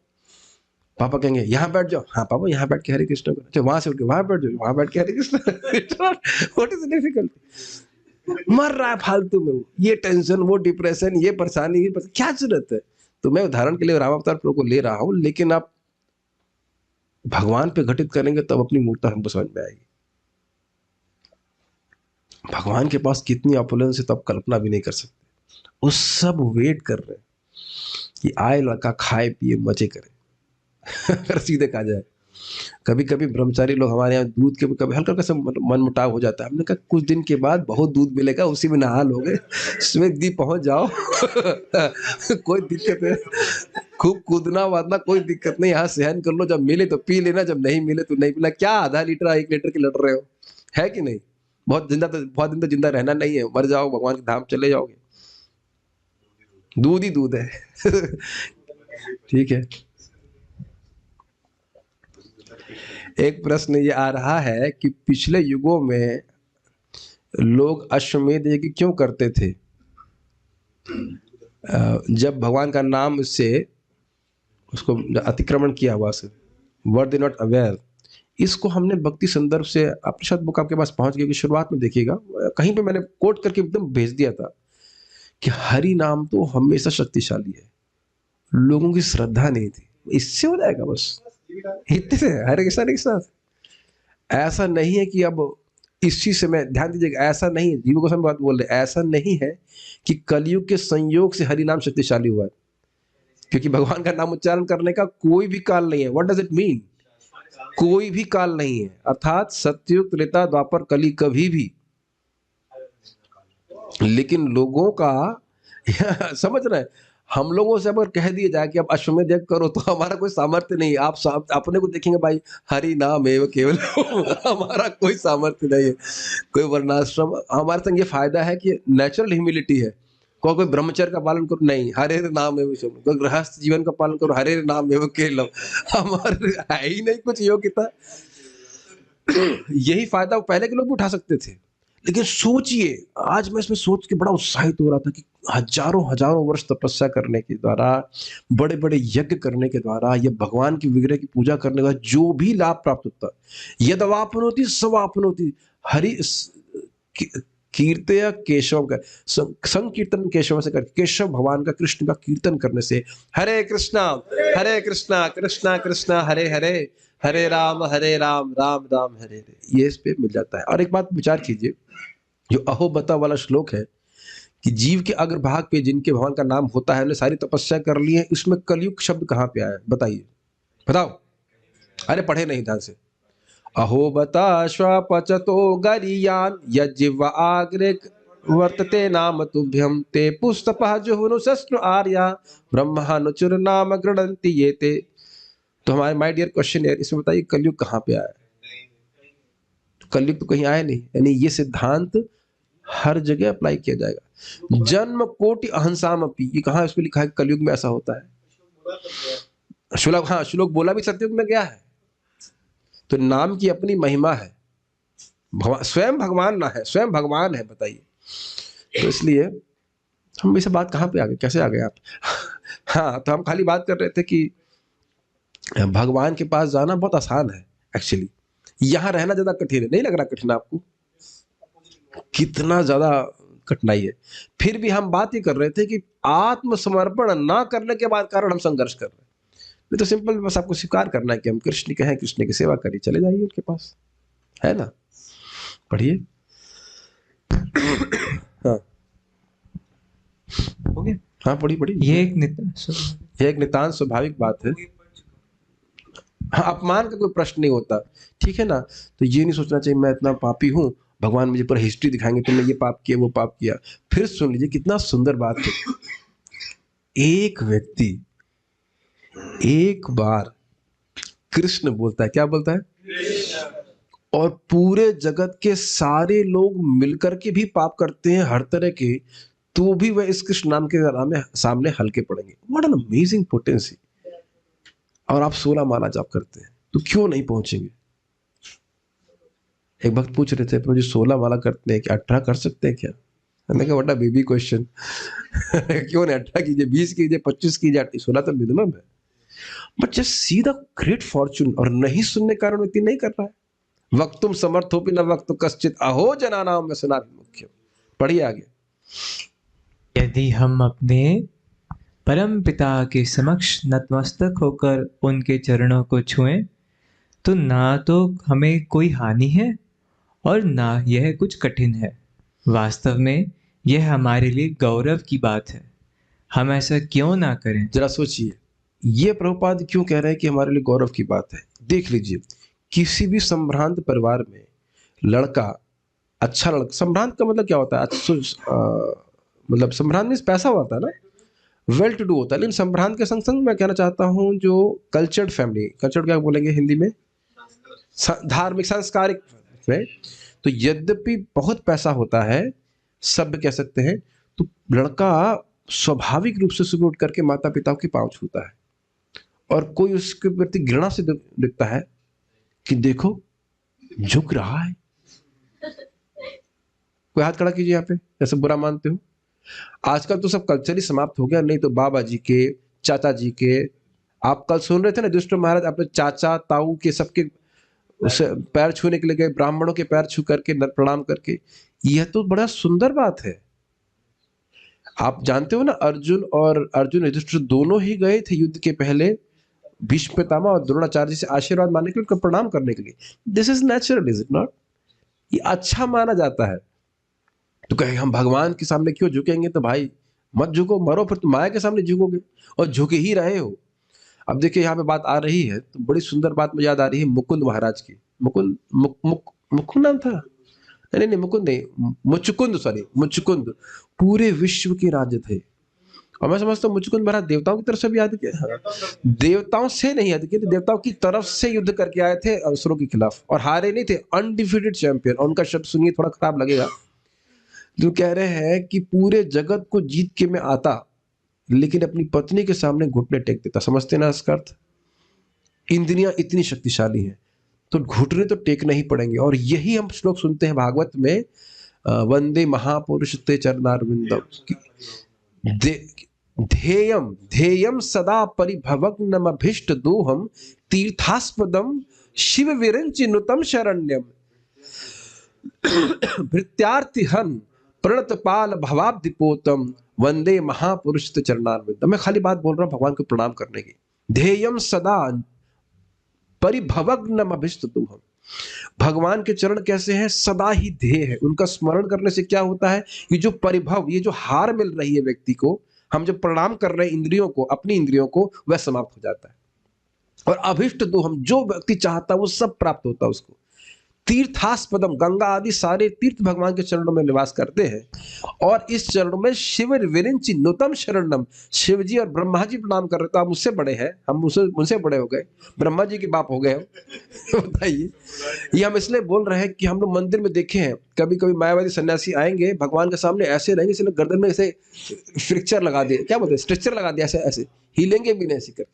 पापा कहेंगे यहाँ बैठ जाओ, हाँ पापा यहाँ बैठ के हरे कृष्णा करो। अच्छा, वहां से उठ के वहां बैठ जाओ, वहां बैठ के Hare Krishna. What is the difficulty? मर रहा है फालतू में, ये टेंशन, वो डिप्रेशन, ये परेशानी, क्या जरूरत है? तो मैं उदाहरण के लिए रामावतार प्रभु को ले रहा हूं, लेकिन आप भगवान पे घटित करेंगे तब अपनी मूर्ता हमको समझ में आएगी। भगवान के पास कितनी ऑपुलेंस है तो आप कल्पना भी नहीं कर सकते। वो सब वेट कर रहे हैं कि आए लड़का खाए पिए मजे करे। अगर सीधे कहा जाए, कभी कभी ब्रह्मचारी लोग हमारे यहाँ दूध के कभी हल्का हल्का सा मन मुटाव हो जाता है। हमने कहा कुछ दिन के बाद बहुत दूध मिलेगा, उसी में नहा लोगे, उसमें दी पहुंच जाओ। कोई दिक्कत है, खूब कूदना वादना कोई दिक्कत नहीं, यहाँ सहन कर लो, जब मिले तो पी लेना, जब नहीं मिले तो नहीं मिला। क्या आधा लीटर 1 लीटर के लड़ रहे हो, है कि नहीं? बहुत दिन तो जिंदा रहना नहीं है, मर जाओ भगवान के धाम चले जाओगे, दूध ही दूध है। ठीक है। एक प्रश्न ये आ रहा है कि पिछले युगों में लोग अश्वमेध यज्ञ क्यों करते थे? जब भगवान का नाम से उसको अतिक्रमण किया हुआ से, वर दे नॉट अवेयर। इसको हमने भक्ति संदर्भ से, अपनिषद बुक आपके पास पहुंच गई कि शुरुआत में देखिएगा, कहीं पे मैंने कोट करके एकदम भेज दिया था कि हरि नाम तो हमेशा शक्तिशाली है, लोगों की श्रद्धा नहीं थी, इससे हो जाएगा बस, इतने से हरे कृष्णा के साथ। ऐसा नहीं है कि अब इस चीज से, मैं ध्यान दीजिएगा, ऐसा नहीं है, जीव गोस्वामी बात बोल रहे, ऐसा नहीं है कि कलयुग के संयोग से हरि नाम शक्तिशाली हुआ है, क्योंकि भगवान का नाम उच्चारण करने का कोई भी काल नहीं है। What does it mean? कोई भी काल नहीं है, अर्थात सतयुग त्रेता द्वापर कली कभी भी। लेकिन लोगों का समझ रहे हैं, हम लोगों से अगर कह दिया जाए कि अब अश्वमेध यज्ञ करो तो हमारा कोई सामर्थ्य नहीं है। आप अपने को देखेंगे भाई, हरि नाम एव केवल। हमारा कोई सामर्थ्य नहीं है, कोई वर्णाश्रम। हमारे संग ये फायदा है कि नेचुरल ह्यूमिलिटी है। कोई ब्रह्मचर्य का पालन करो, नहीं, हरे नाम एव शब्द। कोई गृहस्थ जीवन का पालन करो, हरे नाम एव केवल। हमारे है ही नहीं कुछ योग्यता। यही फायदा पहले के लोग भी उठा सकते थे। लेकिन सोचिए, आज मैं इसमें सोच के बड़ा उत्साहित हो रहा था कि हजारों हजारों वर्ष तपस्या करने के द्वारा, बड़े बड़े यज्ञ करने के द्वारा, या भगवान की विग्रह की पूजा करने के द्वारा जो भी लाभ प्राप्त होता, यदवापनोति सवापनोति, हरि कीर्तया केशव का संकीर्तन केशव से कर, केशव भगवान का, कृष्ण का कीर्तन करने से, हरे कृष्णा कृष्णा कृष्णा हरे हरे, हरे राम राम राम हरे हरे, ये इस पे मिल जाता है। और एक बात विचार कीजिए, जो अहोबता वाला श्लोक है कि जीव के अग्रभाग पे जिनके भगवान का नाम होता है, उन्हें सारी तपस्या कर ली है, इसमें कलयुग शब्द कहाँ पे आया है? बताइए, बताओ। अरे पढ़े नहीं ध्यान से। अहोबता श्वपचतो गरियान यज्जिह्वा आग्रे वर्तते नाम तुभ्यम ते पुस्तपः जुहुनुसस्नु आर्या ब्रह्मानुचुर नाम गृणन्ति ये ते। तो हमारे माय डियर क्वेश्चन है, इसमें बताइए कलयुग कहाँ पे आया है? कलयुग तो कहीं आया नहीं। यानी ये सिद्धांत हर जगह अप्लाई किया जाएगा। जन्म कोटि अहंसाम अपि, ये कहाँ इसमें लिखा है कलयुग में ऐसा होता है? श्लोक, हाँ श्लोक बोला भी सतयुग में गया है। तो नाम की अपनी महिमा है, स्वयं भगवान ना है, स्वयं भगवान है, बताइए। तो इसलिए हम इसे बात कहाँ पे आ गए, कैसे आ गए आप? हाँ, तो हम खाली बात कर रहे थे कि भगवान के पास जाना बहुत आसान है एक्चुअली, यहां रहना ज्यादा कठिन है। नहीं लग रहा कठिन आपको? कितना ज्यादा कठिनाई है। फिर भी हम बात ही कर रहे थे कि आत्मसमर्पण ना करने के बाद कारण हम संघर्ष कर रहे हैं। नहीं तो सिंपल बस आपको स्वीकार करना है कि हम कृष्ण के हैं, कृष्ण की सेवा करिए, चले जाइए उनके पास, है ना? पढ़िए। हाँ
हो गया?
हाँ, पढ़ी।
ये एक
नितांत स्वाभाविक बात है। हाँ, अपमान का कोई प्रश्न नहीं होता, ठीक है ना? तो ये नहीं सोचना चाहिए मैं इतना पापी हूं, भगवान मुझे पूरा हिस्ट्री दिखाएंगे, तुमने ये पाप किया, वो पाप किया। फिर सुन लीजिए कितना सुंदर बात है। एक व्यक्ति एक बार कृष्ण बोलता है, क्या बोलता है? और पूरे जगत के सारे लोग मिलकर के भी पाप करते हैं हर तरह के, तो भी वह इस कृष्ण नाम के सामने हल्के पड़ेंगे। What an amazing potency. और आप 16 माला जाप करते हैं, तो क्यों नहीं पहुंचेंगे? एक भक्त पूछ रहे थे, प्रभु जी 16 माला करते हैं, क्या 18 कर सकते हैं क्या? मैंने कहा व्हाट अ बेबी क्वेश्चन। क्यों नहीं 18 कीजिए, 20 कीजिए, 25 कीजिए, 16 तो मिनिमम है। But just see the great Fortune. और नहीं सुनने के कारण व्यक्ति नहीं कर रहा है। वक्तुम समर्थोपि न वक्तु कश्चित अहो जनानाम व्यसनाभिमुख्यम। पढ़िए आगे।
यदि हम अपने परम पिता के समक्ष नतमस्तक होकर उनके चरणों को छुएं, तो ना तो हमें कोई हानि है और ना यह कुछ कठिन है। वास्तव में यह हमारे लिए गौरव की बात है। हम ऐसा क्यों ना करें?
जरा सोचिए, ये प्रभुपाद क्यों कह रहे हैं कि हमारे लिए गौरव की बात है। देख लीजिए, किसी भी संभ्रांत परिवार में लड़का, अच्छा लड़का, संभ्रांत का मतलब क्या होता है? मतलब संभ्रांत में पैसा होता है ना, वेल टू डू होता है। लेकिन संभ्रांत के संग संग मैं कहना चाहता हूँ जो कल्चर्ड फैमिली, कल्चर्ड क्या बोलेंगे हिंदी में, धार्मिक संस्कारिक में, तो यद्यपि बहुत पैसा होता है, सभ्य कह सकते हैं, तो लड़का स्वाभाविक रूप से सुबह उठ करके माता पिता के पांव छूता है और कोई उसके प्रति घृणा से दिखता है कि देखो झुक रहा है। कोई हाथ खड़ा कीजिए यहाँ पे, जैसे बुरा मानते हो। आजकल तो सब कल्चर ही समाप्त हो गया, नहीं तो बाबा जी के, चाचा जी के, आप कल सुन रहे थे ना युधिष्ठिर महाराज अपने चाचा ताऊ के सबके उसे पैर छूने के लिए गए, ब्राह्मणों के पैर छू करके प्रणाम करके। यह तो बड़ा सुंदर बात है। आप जानते हो ना, अर्जुन युधिष्ठिर दोनों ही गए थे युद्ध के पहले भीष्म पितामह और द्रोणाचार्य से आशीर्वाद मांगने के लिए, उनका प्रणाम करने के लिए। This is natural, is it not? ये अच्छा माना जाता है। तो कहे हम भगवान के सामने क्यों झुकेंगे? तो भाई मत झुको, मरो, फिर तुम माया के सामने झुकोगे और झुके ही रहे हो। अब देखिए यहाँ पे बात आ रही है तो बड़ी सुंदर बात मुझे याद आ रही है मुकुंद महाराज की। मुकुंद नाम था? नहीं, मुकुंद नहीं, मुचुकुंद, सॉरी, मुचुकुंद पूरे विश्व के राज्य थे। और मैं समझता हूँ मुचुकुंद महाराज देवताओं की तरफ से भी याद किया, देवताओं से नहीं याद किया, देवताओं की तरफ से युद्ध करके आए थे असुरों के खिलाफ और हारे नहीं थे, अनडिफीटेड चैंपियन। और उनका शब्द सुनिए, थोड़ा खराब लगेगा, जो कह रहे हैं कि पूरे जगत को जीत के मैं आता लेकिन अपनी पत्नी के सामने घुटने टेक देता। समझते ना इसका अर्थ? इंद्रियां इतनी शक्तिशाली हैं तो घुटने तो टेकना ही पड़ेंगे। और यही हम श्लोक सुनते हैं भागवत में, वंदे महापुरुष ते चरणारविंदम, ध्येयम ध्येयम सदा परिभवग्नमभीष्ट दोहम तीर्थास्पदम शिव विरंचि नुतम शरण्यम भृत्यार्थिहन प्रणतपाल भवाब्धिपोतम वंदे महापुरुष ते चरणारविंदम। मैं खाली बात बोल रहा हूं भगवान को प्रणाम करने की। ध्येयम सदा परिभवग्नम अभिष्ट दोहम, भगवान के चरण कैसे हैं? सदा ही ध्येय है। उनका स्मरण करने से क्या होता है? ये जो परिभव, ये जो हार मिल रही है व्यक्ति को, हम जब प्रणाम कर रहे हैं इंद्रियों को, अपनी इंद्रियों को, वह समाप्त हो जाता है। और अभिष्ट दोहम, जो व्यक्ति चाहता है वो सब प्राप्त होता है उसको। तीर्थास्पदम, गंगा आदि सारे तीर्थ भगवान के चरणों में निवास करते हैं। और इस चरणों में शिव विरिंचि नुतम शरणम, शिव जी और ब्रह्मा जी प्रणाम कर रहे, तो आप मुझसे बड़े हैं, हम उनसे बड़े हो गए, ब्रह्मा जी के बाप हो गए हम। बताइए, ये हम इसलिए बोल रहे हैं कि हम लोग मंदिर में देखे हैं, कभी कभी मायावादी सन्यासी आएंगे भगवान के सामने ऐसे रहेंगे, इसलिए गर्दन में ऐसे फ्रिक्चर लगा दिए, क्या बोलते हैं, स्ट्रेचर लगा दिया, ऐसे ऐसे हिलेंगे भी नहीं, ऐसे करके,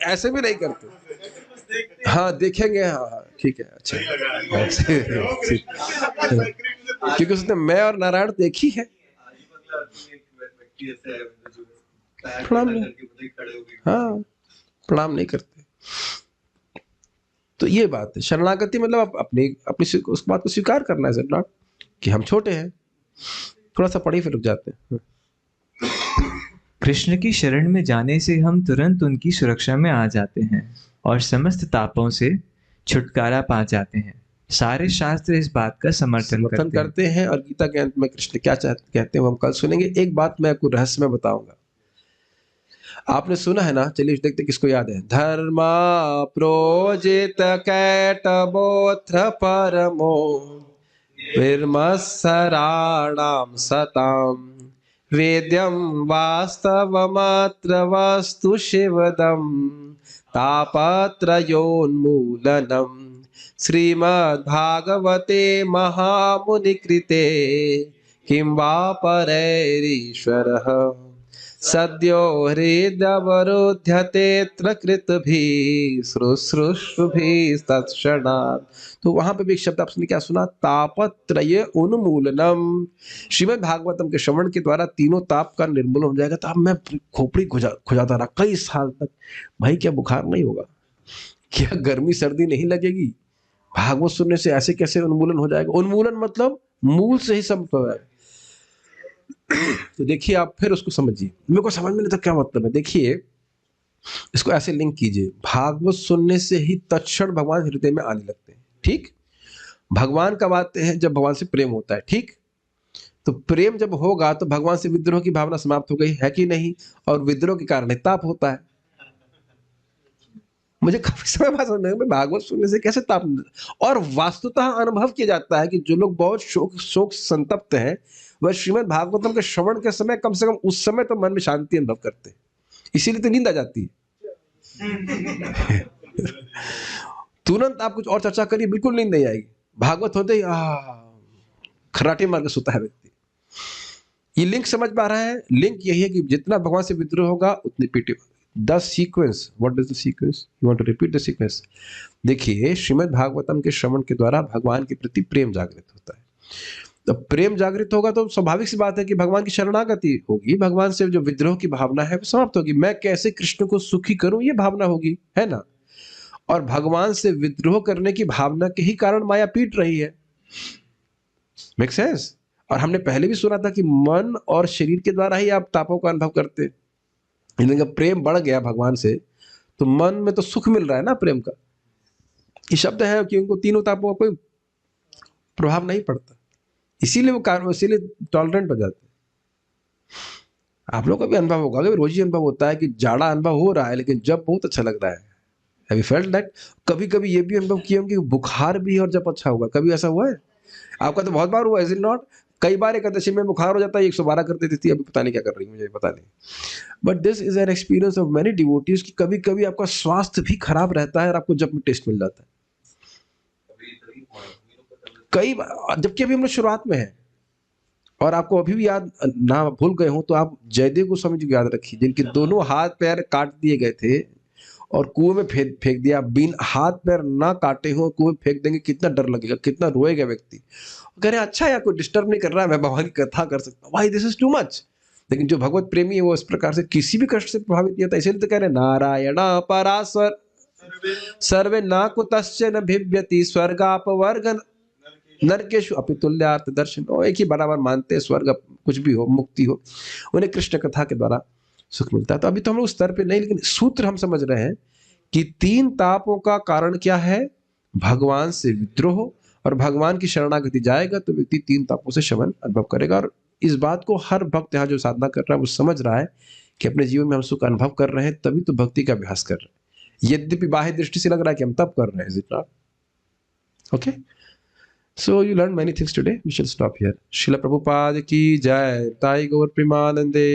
ऐसे भी नहीं करते। हाँ देखेंगे, हाँ ठीक है, अच्छा, क्योंकि उसने मैं और नारायण देखी है। प्रणाम नहीं, हाँ प्रणाम नहीं करते। तो ये बात है, शरणागति मतलब अपनी उस बात को स्वीकार करना है, नॉट कि हम छोटे हैं, थोड़ा सा पढ़ी फिर रुक जाते हैं।
कृष्ण की शरण में जाने से हम तुरंत उनकी सुरक्षा में आ जाते हैं और समस्त तापों से छुटकारा पा जाते हैं। सारे शास्त्र इस बात का समर्थन करते हैं।
और गीता के अंत में कृष्ण क्या कहते हैं वो हम कल सुनेंगे। एक बात मैं आपको रहस्य में बताऊंगा, आपने सुना है ना, चलिए देखते किसको याद है। धर्मा प्रोजित कैटबोत्र परमो विर्मत्सराणाम सताम वेद्यम वास्तवमात्र वस्तु शिवदम तापत्रयोन्मूलनम श्रीमद्भागवते महामुनिकृते किं वा परैरीश्वरः सद्यो हृदयवरुध्यतेऽत्र कृतभिः शुश्रूषुभिः तत्क्षणात्। तो वहां पे भी एक शब्द आपने क्या सुना? तापत्रय उन्मूलनम। श्रीमद् भागवतम के श्रवण के द्वारा तीनों ताप का निर्मूलन हो जाएगा। तो अब मैं खोपड़ी खुजाता रहा कई साल तक, भाई क्या बुखार नहीं होगा, क्या गर्मी सर्दी नहीं लगेगी, भागवत सुनने से ऐसे कैसे उन्मूलन हो जाएगा? उन्मूलन मतलब मूल से ही सब है। तो देखिए आप फिर उसको समझिए, मेरे को समझ में नहीं था क्या मतलब है। देखिए इसको ऐसे लिंक कीजिए, भागवत सुनने से ही तत्क्षण भगवान हृदय में आने लगते हैं। ठीक, भगवान कब आते हैं? जब भगवान से प्रेम होता है। ठीक, तो प्रेम जब होगा तो भगवान से विद्रोह की भावना समाप्त हो गई, है कि नहीं? और विद्रोह के कारण ताप होता है। मुझे काफी समय बाद समझ में आया, मैं भागवत सुनने से कैसे ताप। और वास्तुतः अनुभव किया जाता है कि जो लोग बहुत शोक शोक संतप्त हैं, वह श्रीमद् भागवतम के श्रवण के समय कम से कम उस समय तो मन में शांति अनुभव करते हैं। इसीलिए तो नींद आ जाती है। तुरंत आप कुछ और चर्चा करिए, बिल्कुल नींद नहीं आएगी। भागवत होते ही खराटे मार के सोता है व्यक्ति। ये लिंक समझ पा रहा है? लिंक यही है कि जितना भगवान से विद्रोह होगा उतनी पीटी। The sequence, what is the sequence? You want to repeat the sequence? देखिए श्रीमद् भागवतम के श्रवण के द्वारा भगवान के प्रति प्रेम जागृत होता है। तो प्रेम जागृत होगा तो स्वाभाविक सी बात है कि भगवान की शरणागति होगी, भगवान से जो विद्रोह की भावना है वो समाप्त होगी। मैं कैसे कृष्ण को सुखी करूं, ये भावना होगी, है ना? और भगवान से विद्रोह करने की भावना के ही कारण माया पीट रही है। Make sense? और हमने पहले भी सुना था कि मन और शरीर के द्वारा ही आप तापों का अनुभव करते हैं। लेकिन जब प्रेम बढ़ गया भगवान से, तो मन में तो सुख मिल रहा है ना प्रेम का। ये शब्द है कि उनको तीनों तापों का कोई प्रभाव नहीं पड़ता, इसीलिए वो कारण, इसीलिए टॉलरेंट हो जाते हैं। आप लोगों का भी अनुभव होगा, कभी रोज ही अनुभव होता है कि जाड़ा अनुभव हो रहा है लेकिन जब बहुत अच्छा लग रहा है। Have you felt that? कभी कभी ये भी अनुभव किए होंगे कि बुखार भी है और जब अच्छा हुआ, कभी ऐसा हुआ है? आपका तो बहुत बार हुआ, इज इट नॉट? कई बार एकादशी में बुखार हो जाता है, 112 कर देती थी, अभी पता नहीं क्या कर रही है, मुझे पता नहीं। But this is an experience of many devotees कि कभी कभी आपका स्वास्थ्य भी खराब रहता है और आपको जब में टेस्ट मिल जाता है। कई बार, जबकि अभी हम लोग शुरुआत में है और आपको अभी भी याद ना भूल गए हो तो आप जयदेव गोस्वामी जी को याद रखिए, जिनके दोनों हाथ पैर काट दिए गए थे और कुएं में फेंक दिया। बिन हाथ पैर ना काटे हो कुएं में फेंक देंगे, कितना डर लगेगा, कितना रोएगा व्यक्ति। कह रहे अच्छा यार कोई डिस्टर्ब नहीं कर रहा है, मैं भगवान की कथा कर सकता हूँ, भाई दिस इज टू मच। लेकिन जो भगवत प्रेमी है वो इस प्रकार से किसी भी कष्ट से प्रभावित नहीं होता। इसलिए तो कह रहे नारायण परासर सर्वे न कुतश्चन न भिव्यति स्वर्गापवर्ग नरकेशु अपितुल्यार्थ दर्शन। और एक ही बराबर मानते हैं, स्वर्ग कुछ भी हो, मुक्ति हो, उन्हें कृष्ण कथा के द्वारा सुख मिलता है। तो अभी तो हम लोग उस स्तर पे नहीं, लेकिन सूत्र हम समझ रहे हैं कि तीन तापों का कारण क्या है? भगवान से विद्रोह, और भगवान की शरणागति जाएगा तो व्यक्ति तीन तापों से शमन अनुभव करेगा। और इस बात को हर भक्त यहाँ जो साधना कर रहा है वो समझ रहा है कि अपने जीवन में हम सुख अनुभव कर रहे हैं, तभी तो भक्ति का अभ्यास कर रहे हैं। यद्यपि बाह्य दृष्टि से लग रहा है कि हम तब कर रहे हैं, is it not? Okay, so you learned many things today. We shall stop here. Srila Prabhupada ki jai. Tai Gaur Premanande.